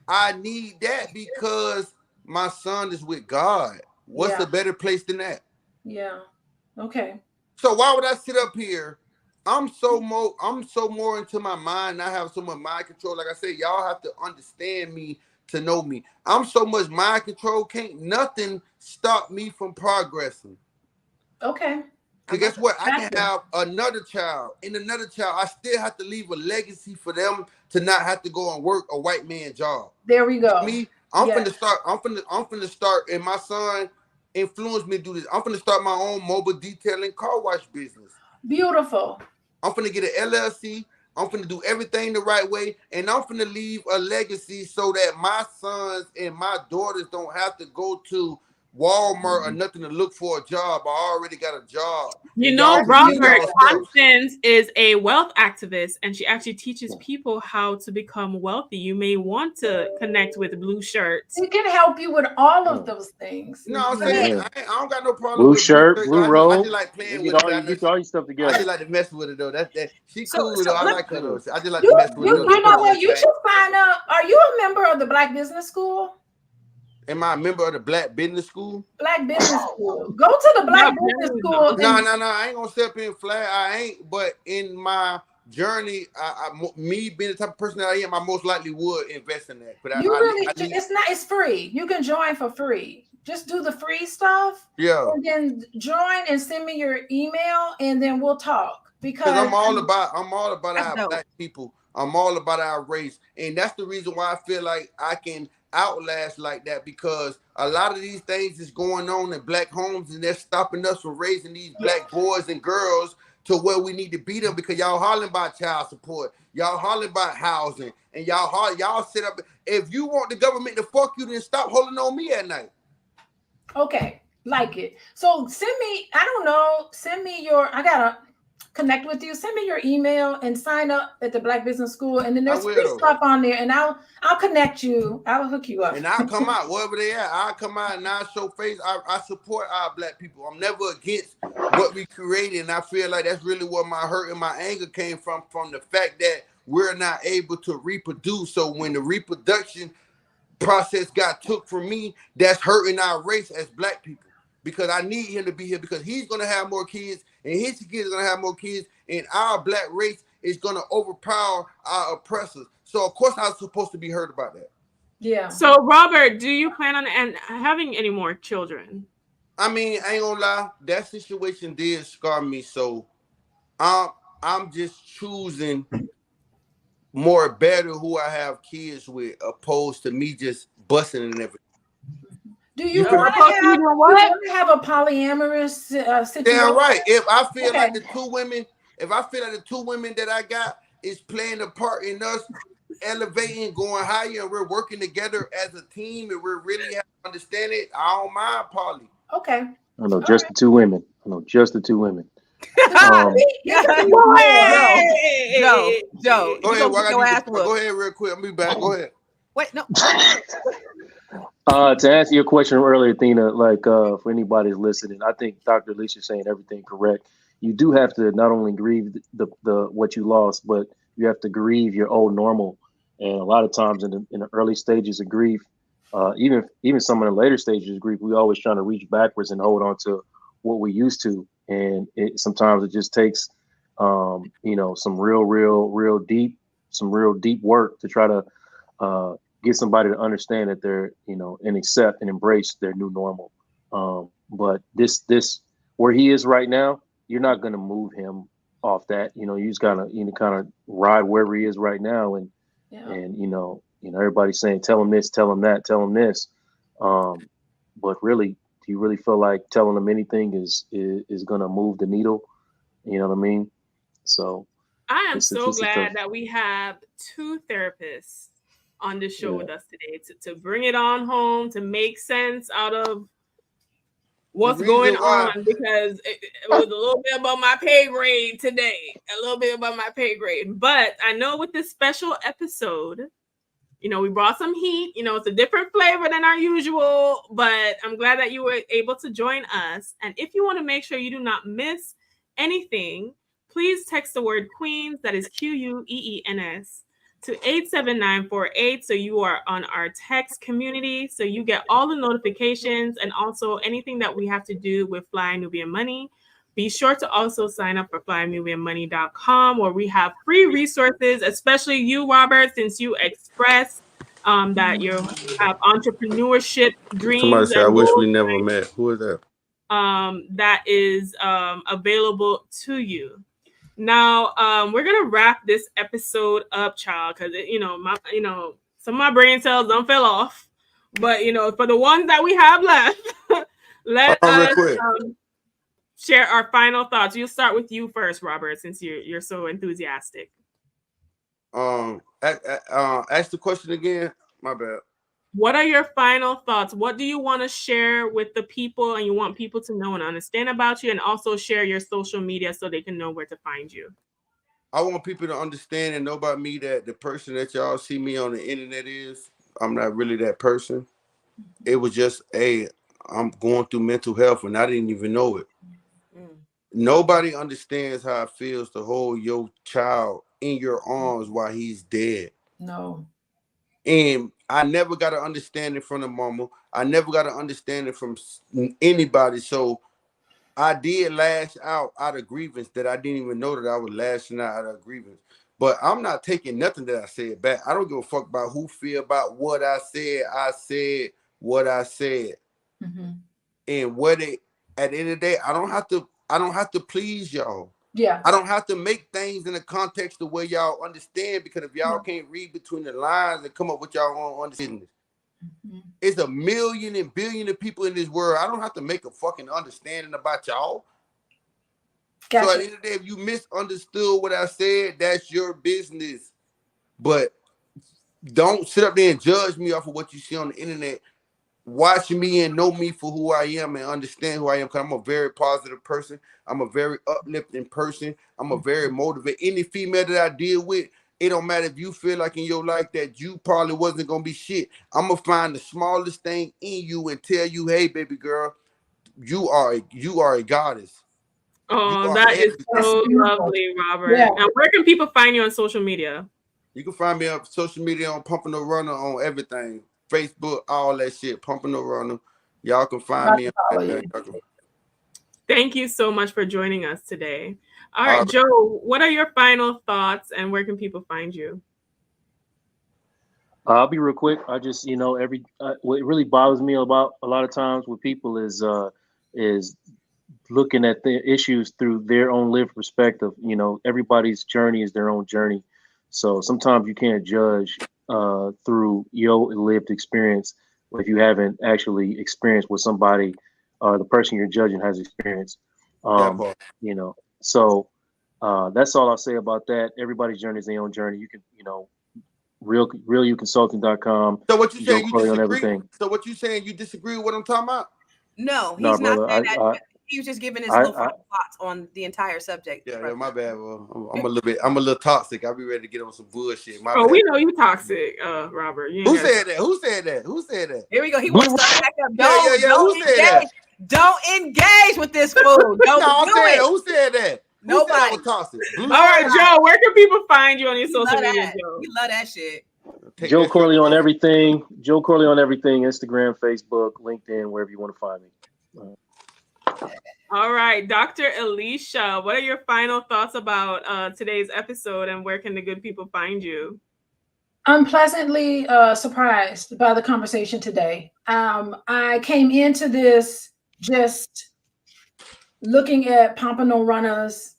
Speaker 3: I need that because my son is with God. What's
Speaker 4: Yeah.
Speaker 3: a better place than that?
Speaker 4: Yeah. Okay.
Speaker 3: So why would I sit up here? I'm so more into my mind. I have so much mind control. Like I said, y'all have to understand me to know me. I'm so much mind control. Can't nothing stop me from progressing.
Speaker 4: Okay.
Speaker 3: Because guess what? I can
Speaker 4: Gotcha.
Speaker 3: have another child. And another child, I still have to leave a legacy for them to not have to go and work a white man job.
Speaker 4: There we go.
Speaker 3: Me, I'm
Speaker 4: Yes.
Speaker 3: finna start, and my son influenced me to do this. I'm finna start my own mobile detailing car wash business.
Speaker 4: Beautiful.
Speaker 3: I'm finna get an LLC. I'm finna do everything the right way, and I'm finna leave a legacy so that my sons and my daughters don't have to go to Walmart or nothing to look for a job. I already got a job.
Speaker 2: You
Speaker 3: And
Speaker 2: know,
Speaker 3: y'all can get
Speaker 2: Robert,
Speaker 3: y'all stuff.
Speaker 2: Constance is a wealth activist, and she actually teaches people how to become wealthy. You may want to connect with Blue Shirts.
Speaker 4: It can help you with all of those things.
Speaker 3: No, I'm
Speaker 4: I
Speaker 3: saying
Speaker 4: mean,
Speaker 3: I don't got no problem
Speaker 5: Blue
Speaker 3: with
Speaker 5: shirt,
Speaker 3: Blue
Speaker 5: blue
Speaker 3: Shirt. I
Speaker 5: robe.
Speaker 3: just like playing
Speaker 5: You
Speaker 3: with
Speaker 5: get
Speaker 3: it.
Speaker 5: all your stuff
Speaker 3: I
Speaker 5: together.
Speaker 3: just like to mess with it though. She
Speaker 1: So-
Speaker 3: cool
Speaker 1: so
Speaker 3: though. I
Speaker 1: let-
Speaker 3: like her though. I just like
Speaker 4: you
Speaker 3: to mess with it.
Speaker 4: you know what? You should sign up. Are you a member of the Black Business School?
Speaker 3: Am I a member of the Black Business School?
Speaker 4: Black Business School. Go to the Black
Speaker 2: No,
Speaker 4: Business
Speaker 2: no,
Speaker 4: School.
Speaker 3: No,
Speaker 4: and-
Speaker 3: I ain't gonna step in flat. I ain't. But in my journey, me being the type of person that I am, I most likely would invest in that. But
Speaker 4: it's free. You can join for free. Just do the free stuff.
Speaker 3: Yeah.
Speaker 4: And then join and send me your email, and then we'll talk. Because
Speaker 3: I'm all about our
Speaker 1: dope.
Speaker 3: Black people. I'm all about our race, and that's the reason why I feel like I can outlast like that, because a lot of these things is going on in Black homes, and they're stopping us from raising these Black boys and girls to where we need to be them, because y'all hollering about child support, y'all hollering about housing, and y'all sit up. If you want the government to fuck you, then stop holding on me at night.
Speaker 4: Okay, like it. So send me, I gotta connect with you. Send me your email and sign up at the Black Business School. And then there's free stuff on there, and I'll connect you. I'll hook you up.
Speaker 3: And I'll come out wherever they at. I'll come out and I'll show face. I support our Black people. I'm never against what we created. And I feel like that's really where my hurt and my anger came from the fact that we're not able to reproduce. So when the reproduction process got took from me, that's hurting our race as Black people, because I need him to be here, because he's going to have more kids and his kids are going to have more kids, and our Black race is going to overpower our oppressors. So of course I'm supposed to be heard about that.
Speaker 4: Yeah.
Speaker 2: So Robert, do you plan on having any more children?
Speaker 3: I mean, I ain't gonna lie, that situation did scar me. So I'm just choosing better who I have kids with, opposed to me just busting and everything.
Speaker 4: Do you want to have a polyamorous situation?
Speaker 3: Damn right. If I feel like the two women that I got is playing a part in us elevating, going higher, and we're working together as a team, and we're really have to understand it, I don't mind poly.
Speaker 4: Okay.
Speaker 5: I know just the two women.
Speaker 1: Joe,
Speaker 3: go ahead real quick. I'll be back. Go ahead.
Speaker 1: Wait, no.
Speaker 5: To answer your question earlier, Athena, like for anybody who's listening, I think Dr. Alicia's saying everything correct. You do have to not only grieve the what you lost, but you have to grieve your old normal. And a lot of times in the early stages of grief, even some in the later stages of grief, we always trying to reach backwards and hold on to what we used to. And sometimes it just takes some real deep work to try to get somebody to understand that they're, and accept and embrace their new normal. But this where he is right now, you're not going to move him off that. You just gotta kind of ride wherever he is right now, and everybody's saying tell him this, tell him that, tell him this. But really, do you really feel like telling him anything is going to move the needle? You know what I mean? So
Speaker 2: I am so glad that we have two therapists on this show with us today to bring it on home, to make sense out of what's going on, because it was a little bit above my pay grade today, but I know with this special episode, we brought some heat. It's a different flavor than our usual, but I'm glad that you were able to join us. And if you want to make sure you do not miss anything, please text the word Queens, that is QUEENS, to 87948 so you are on our text community, so you get all the notifications and also anything that we have to do with Fly Nubian Money. Be sure to also sign up for flynubianmoney.com, where we have free resources, especially you, Robert, since you expressed that you have entrepreneurship dreams.
Speaker 3: Somebody said, I
Speaker 2: and
Speaker 3: wish
Speaker 2: goals,
Speaker 3: we never met. Who is that?
Speaker 2: that is available to you. Now, we're gonna wrap this episode up, child, because some of my brain cells don't fell off, but for the ones that we have left, let us share our final thoughts. We'll start with you first, Robert, since you're so enthusiastic.
Speaker 3: Ask the question again. My bad.
Speaker 2: What are your final thoughts? What do you want to share with the people, and you want people to know and understand about you, and also share your social media so they can know where to find you?
Speaker 3: I want people to understand and know about me that the person that y'all see me on the internet I'm not really that person. It was just, I'm going through mental health and I didn't even know it. Nobody understands how it feels to hold your child in your arms while he's dead.
Speaker 4: No.
Speaker 3: And I never got to understand it from the mama. I never got to understand it from anybody. So I did lash out of grievance that I didn't even know that I was lashing out of grievance. But I'm not taking nothing that I said back. I don't give a fuck about who feel about what I said. I said what I said.
Speaker 4: Mm-hmm.
Speaker 3: And at the end of the day, I don't have to please y'all.
Speaker 4: Yeah.
Speaker 3: I don't have to make things in the context of where y'all understand, because if y'all can't read between the lines and come up with y'all own understanding, it's a million and billion of people in this world. I don't have to make a fucking understanding about y'all. Gotcha. So at the end of the day, if you misunderstood what I said, that's your business. But don't sit up there and judge me off of what you see on the internet. Watch me and know me for who I am and understand who I am, because I'm a very positive person. I'm a very uplifting person. I'm a very motivated. Any female that I deal with, it don't matter if you feel like in your life that you probably wasn't going to be shit. I'm going to find the smallest thing in you and tell you, hey, baby girl, you are a goddess.
Speaker 2: Oh, that is so lovely, Robert. Yeah. And where can people find you on social media?
Speaker 3: You can find me on social media on Pumping the Runner, on everything. Facebook, all that shit, Pumping the Runner. Y'all can find me.
Speaker 2: Thank you so much for joining us today. All right, Joe, what are your final thoughts, and where can people find you?
Speaker 5: I'll be real quick. I just, what really bothers me about a lot of times with people is looking at the issues through their own lived perspective. Everybody's journey is their own journey. So sometimes you can't judge through your lived experience if you haven't actually experienced what somebody, the person you're judging, has experienced. So that's all I'll say about that. Everybody's journey is their own journey. You can, realuconsulting.com.
Speaker 3: So what you saying? You disagree?
Speaker 5: On everything.
Speaker 3: So what you saying? You disagree with what I'm talking about?
Speaker 1: No, he's not saying that. He was just giving his little thoughts on the entire subject.
Speaker 3: Yeah, my bad. Well, I'm a little toxic. I'll be ready to get on some bullshit. My
Speaker 2: bad.
Speaker 3: We
Speaker 2: know you toxic, Robert.
Speaker 3: Who said that?
Speaker 1: Here we go. He wants to start back up.
Speaker 3: Who said that?
Speaker 1: Don't engage with this fool.
Speaker 3: Who said that?
Speaker 1: Nobody.
Speaker 3: Toxic.
Speaker 2: All right, Joe. Where can people find you on your social media, Joe?
Speaker 1: You love that shit.
Speaker 5: Joe Corley on everything. Joe Corley on everything. Instagram, Facebook, LinkedIn, wherever you want to find me.
Speaker 2: All right, Dr. Alicia, what are your final thoughts about today's episode, and where can the good people find you?
Speaker 4: I'm pleasantly surprised by the conversation today. I came into this just looking at Pompano Runner's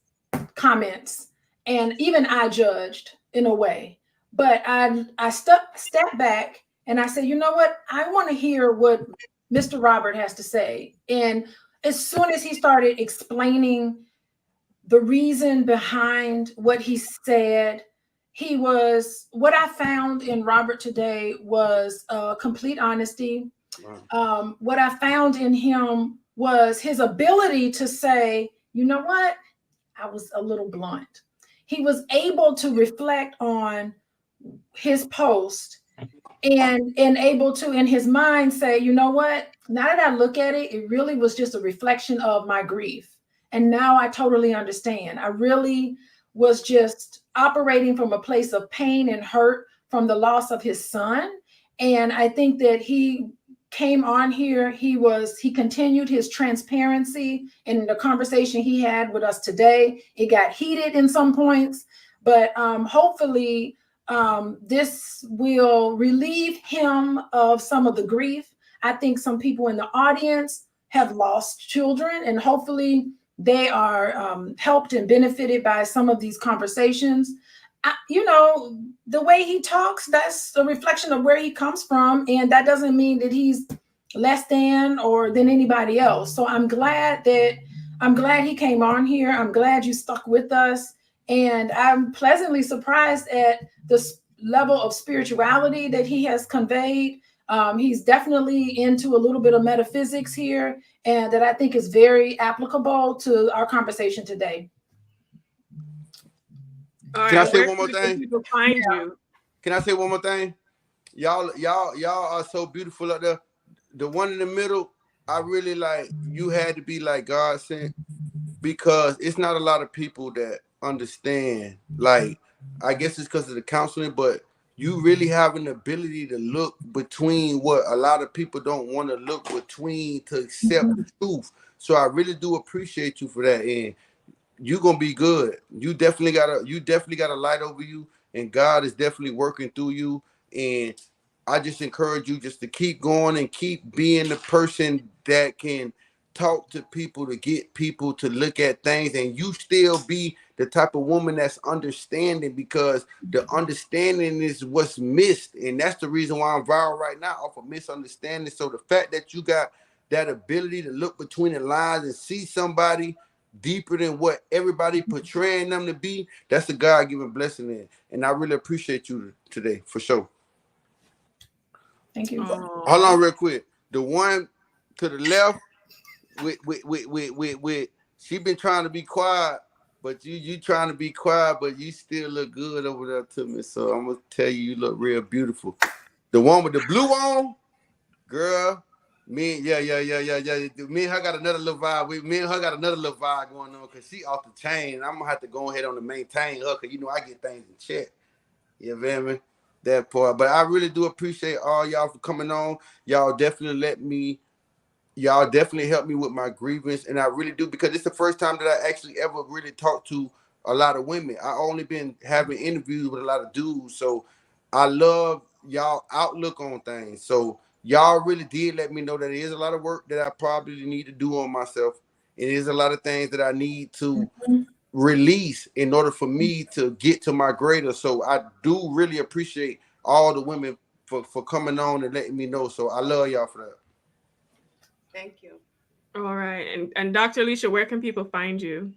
Speaker 4: comments, and even I judged in a way. But I stepped back and I said, you know what? I want to hear what Mr. Robert has to say. And as soon as he started explaining the reason behind what he said, what I found in Robert today was complete honesty. Wow. What I found in him was his ability to say, you know what? I was a little blunt. He was able to reflect on his post and able to, in his mind, say, you know what? Now that I look at it, it really was just a reflection of my grief. And now I totally understand. I really was just operating from a place of pain and hurt from the loss of his son. And I think that he came on here, he continued his transparency in the conversation he had with us today. It got heated in some points, but hopefully this will relieve him of some of the grief. I think some people in the audience have lost children, and hopefully they are helped and benefited by some of these conversations. The way he talks, that's a reflection of where he comes from, and that doesn't mean that he's less than or than anybody else. So I'm glad he came on here. I'm glad you stuck with us, and I'm pleasantly surprised at the level of spirituality that he has conveyed. He's definitely into a little bit of metaphysics here, and that I think is very applicable to our conversation today.
Speaker 2: All
Speaker 3: Can
Speaker 2: right,
Speaker 3: I say
Speaker 2: where
Speaker 3: one more
Speaker 2: can
Speaker 3: thing?
Speaker 2: people find you?
Speaker 3: Can I say one more thing? Y'all are so beautiful up there. The one in the middle, I really like. You had to be like God sent, because it's not a lot of people that understand. Like, I guess it's because of the counseling, but you really have an ability to look between what a lot of people don't want to look between to accept the truth. So I really do appreciate you for that. And you're gonna be good. You definitely got a light over you, and God is definitely working through you. And I just encourage you just to keep going and keep being the person that can talk to people, to get people to look at things, and you still be the type of woman that's understanding, because the understanding is what's missed. And that's the reason why I'm viral right now, off of misunderstanding. So the fact that you got that ability to look between the lines and see somebody deeper than what everybody portraying them to be, that's a God-given blessing. And I really appreciate you today, for sure.
Speaker 4: Thank you.
Speaker 2: Oh.
Speaker 3: Hold on real quick. The one to the left with she been trying to be quiet, but you trying to be quiet, but you still look good over there to me. So I'm gonna tell you look real beautiful. The one with the blue on, girl. Me and her got another little vibe. Going on, because she off the chain. I'm gonna have to go ahead on to maintain her, because I get things in check. You feel me? That part. But I really do appreciate all y'all for coming on. Y'all definitely helped me with my grievance, and I really do, because it's the first time that I actually ever really talked to a lot of women. I only been having interviews with a lot of dudes, so I love y'all outlook on things. So y'all really did let me know that it is a lot of work that I probably need to do on myself. It is a lot of things that I need to release in order for me to get to my greater. So I do really appreciate all the women for coming on and letting me know. So I love y'all for that.
Speaker 1: Thank you.
Speaker 2: All right. And Dr. Alicia, where can people find you?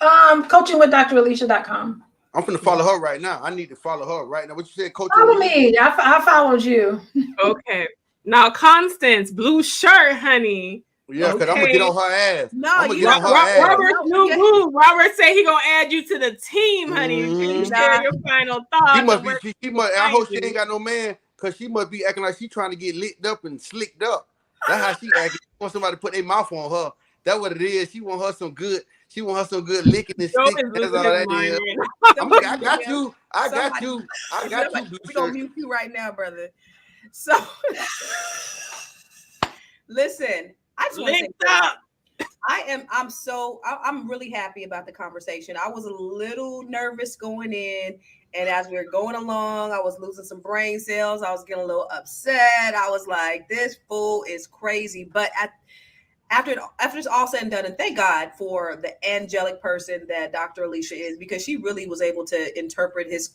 Speaker 4: Coachingwithdralicia.com.
Speaker 3: I'm finna follow her right now. I need to follow her right now. What you said, Coach?
Speaker 4: Follow me. I followed you.
Speaker 2: Okay. Now, Constance, blue shirt, honey.
Speaker 3: Yeah, because I'm gonna get on her ass.
Speaker 1: No,
Speaker 3: I'm gonna
Speaker 1: you
Speaker 3: get on her ass.
Speaker 2: Robert's new move. Robert said he gonna add you to the team, honey. Can you share your final thoughts?
Speaker 3: She must be. She must. I hope she ain't got no man, because she must be acting like she trying to get lit up and slicked up. That's how she acting. She want somebody to put their mouth on her. That's what it is. She want her some good. She want her some good licking and sticking. That's all that is. I got you. I got you.
Speaker 1: We're gonna mute you right now, brother. So listen, I just want to say, I'm really happy about the conversation. I was a little nervous going in, and as we were going along, I was losing some brain cells. I was getting a little upset. I was like, this fool is crazy. But after it's all said and done, and thank God for the angelic person that Dr. Alicia is, because she really was able to interpret his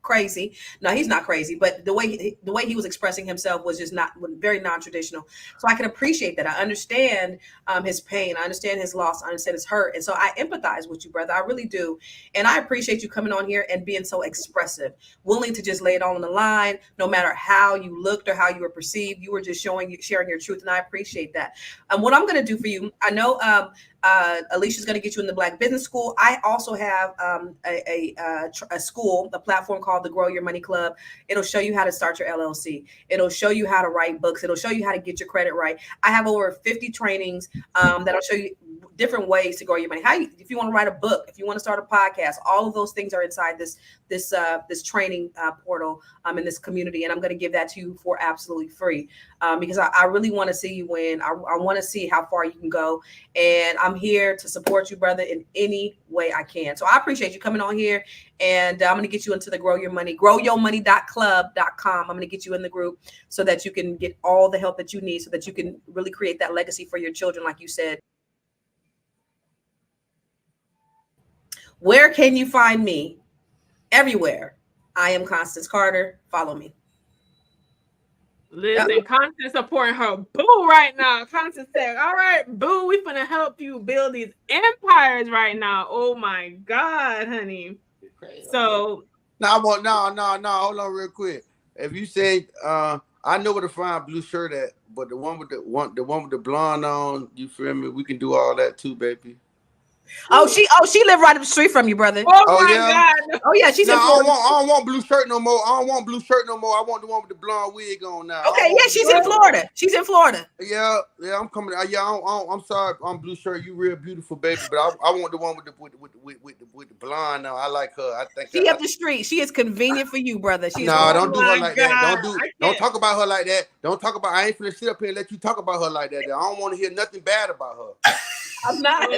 Speaker 1: crazy. No, he's not crazy, but the way he was expressing himself was just not very non-traditional. So I can appreciate that. I understand his pain. I understand his loss. I understand his hurt. And so I empathize with you, brother. I really do. And I appreciate you coming on here and being so expressive, willing to just lay it all on the line, no matter how you looked or how you were perceived. You were just sharing your truth. And I appreciate that. What I'm going to do for you, I know Alicia's going to get you in the Black Business School. I also have a school, a platform called the Grow Your Money Club. It'll show you how to start your LLC. It'll show you how to write books. It'll show you how to get your credit right. I have over 50 trainings that'll show you different ways to grow your money. If you want to write a book, if you want to start a podcast, all of those things are inside this training portal in this community, and I'm going to give that to you for absolutely free because I really want to see you win. I want to see how far you can go, and I'm here to support you, brother, in any way I can. So I appreciate you coming on here, and I'm going to get you into the Grow Your Money, growyourmoney.club.com. I'm going to get you in the group so that you can get all the help that you need, so that you can really create that legacy for your children, like you said. Where can you find me? Everywhere. I am Constance Carter. Follow me.
Speaker 2: Listen, Constance supporting her boo right now. Constance said, all right, boo, we finna help you build these empires right now. Oh my God, honey. So
Speaker 3: no, hold on real quick. If you say I know where to find Blue Shirt at, but the one with the blonde on, you feel me? We can do all that too, baby.
Speaker 1: Oh, she lived right up the street from you, brother.
Speaker 2: Oh my God.
Speaker 1: Oh yeah, she's in Florida.
Speaker 3: I don't want Blue Shirt no more. I don't want Blue Shirt no more. I want the one with the blonde wig on now.
Speaker 1: Okay, yeah, she's in Florida. She's in Florida.
Speaker 3: Yeah, I'm coming. I'm sorry, I'm Blue Shirt. You real beautiful, baby, but I want the one with the blonde now. I like her. I think
Speaker 1: she up the street. She is convenient for you, brother.
Speaker 3: No, don't do her like that. Don't talk about her like that. Don't talk about. I ain't finna sit up here and let you talk about her like that. I don't want to hear nothing bad about her.
Speaker 1: I'm not.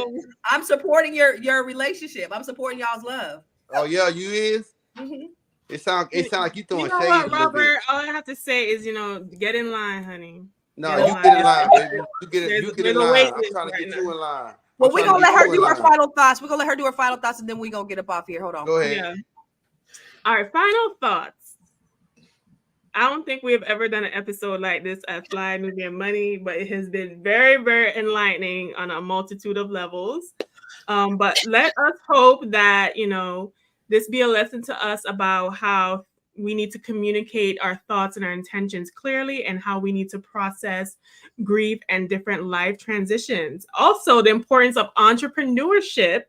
Speaker 1: I'm supporting your relationship. I'm supporting y'all's love.
Speaker 3: Oh yeah, you is. Mm-hmm. It sound like you throwing shade.
Speaker 2: What, Robert? All I have to say is, get in line, honey.
Speaker 3: No, you get in line, baby. You get in line. I'm trying to get you in line.
Speaker 1: Well, we're gonna let her do her final thoughts. We're gonna let her do her final thoughts, and then we're gonna get up off here. Hold on.
Speaker 3: Go ahead.
Speaker 2: Yeah. All right, final thoughts. I don't think we have ever done an episode like this at Fly Nubian Money, but it has been very, very enlightening on a multitude of levels. But let us hope that, this be a lesson to us about how we need to communicate our thoughts and our intentions clearly, and how we need to process grief and different life transitions. Also, the importance of entrepreneurship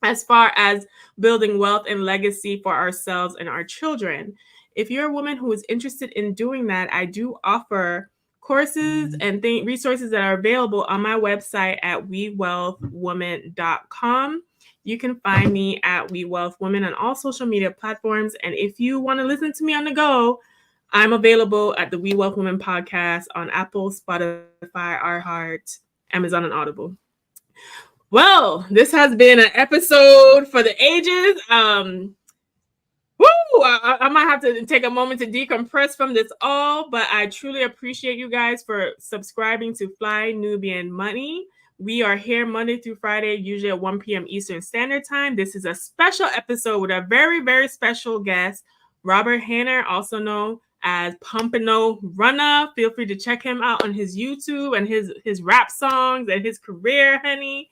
Speaker 2: as far as building wealth and legacy for ourselves and our children. If you're a woman who is interested in doing that, I do offer courses and resources that are available on my website at wewealthwoman.com. You can find me at wewealthwoman on all social media platforms. And if you want to listen to me on the go, I'm available at the We Wealth Women podcast on Apple, Spotify, iHeart, Amazon, and Audible. Well, this has been an episode for the ages. I might have to take a moment to decompress from this all, but I truly appreciate you guys for subscribing to Fly Nubian Money. We are here Monday through Friday, usually at 1 p.m. Eastern Standard Time. This is a special episode with a very, very special guest, Robert Hanner, also known as Pompano Runner. Feel free to check him out on his YouTube and his rap songs and his career, honey.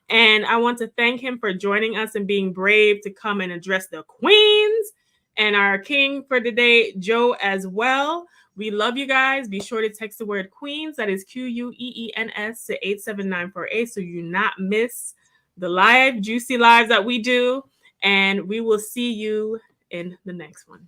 Speaker 2: And I want to thank him for joining us and being brave to come and address the queens and our king for today, Joe, as well. We love you guys. Be sure to text the word queens, that is QUEENS, to 87948 so you not miss the juicy lives that we do. And we will see you in the next one.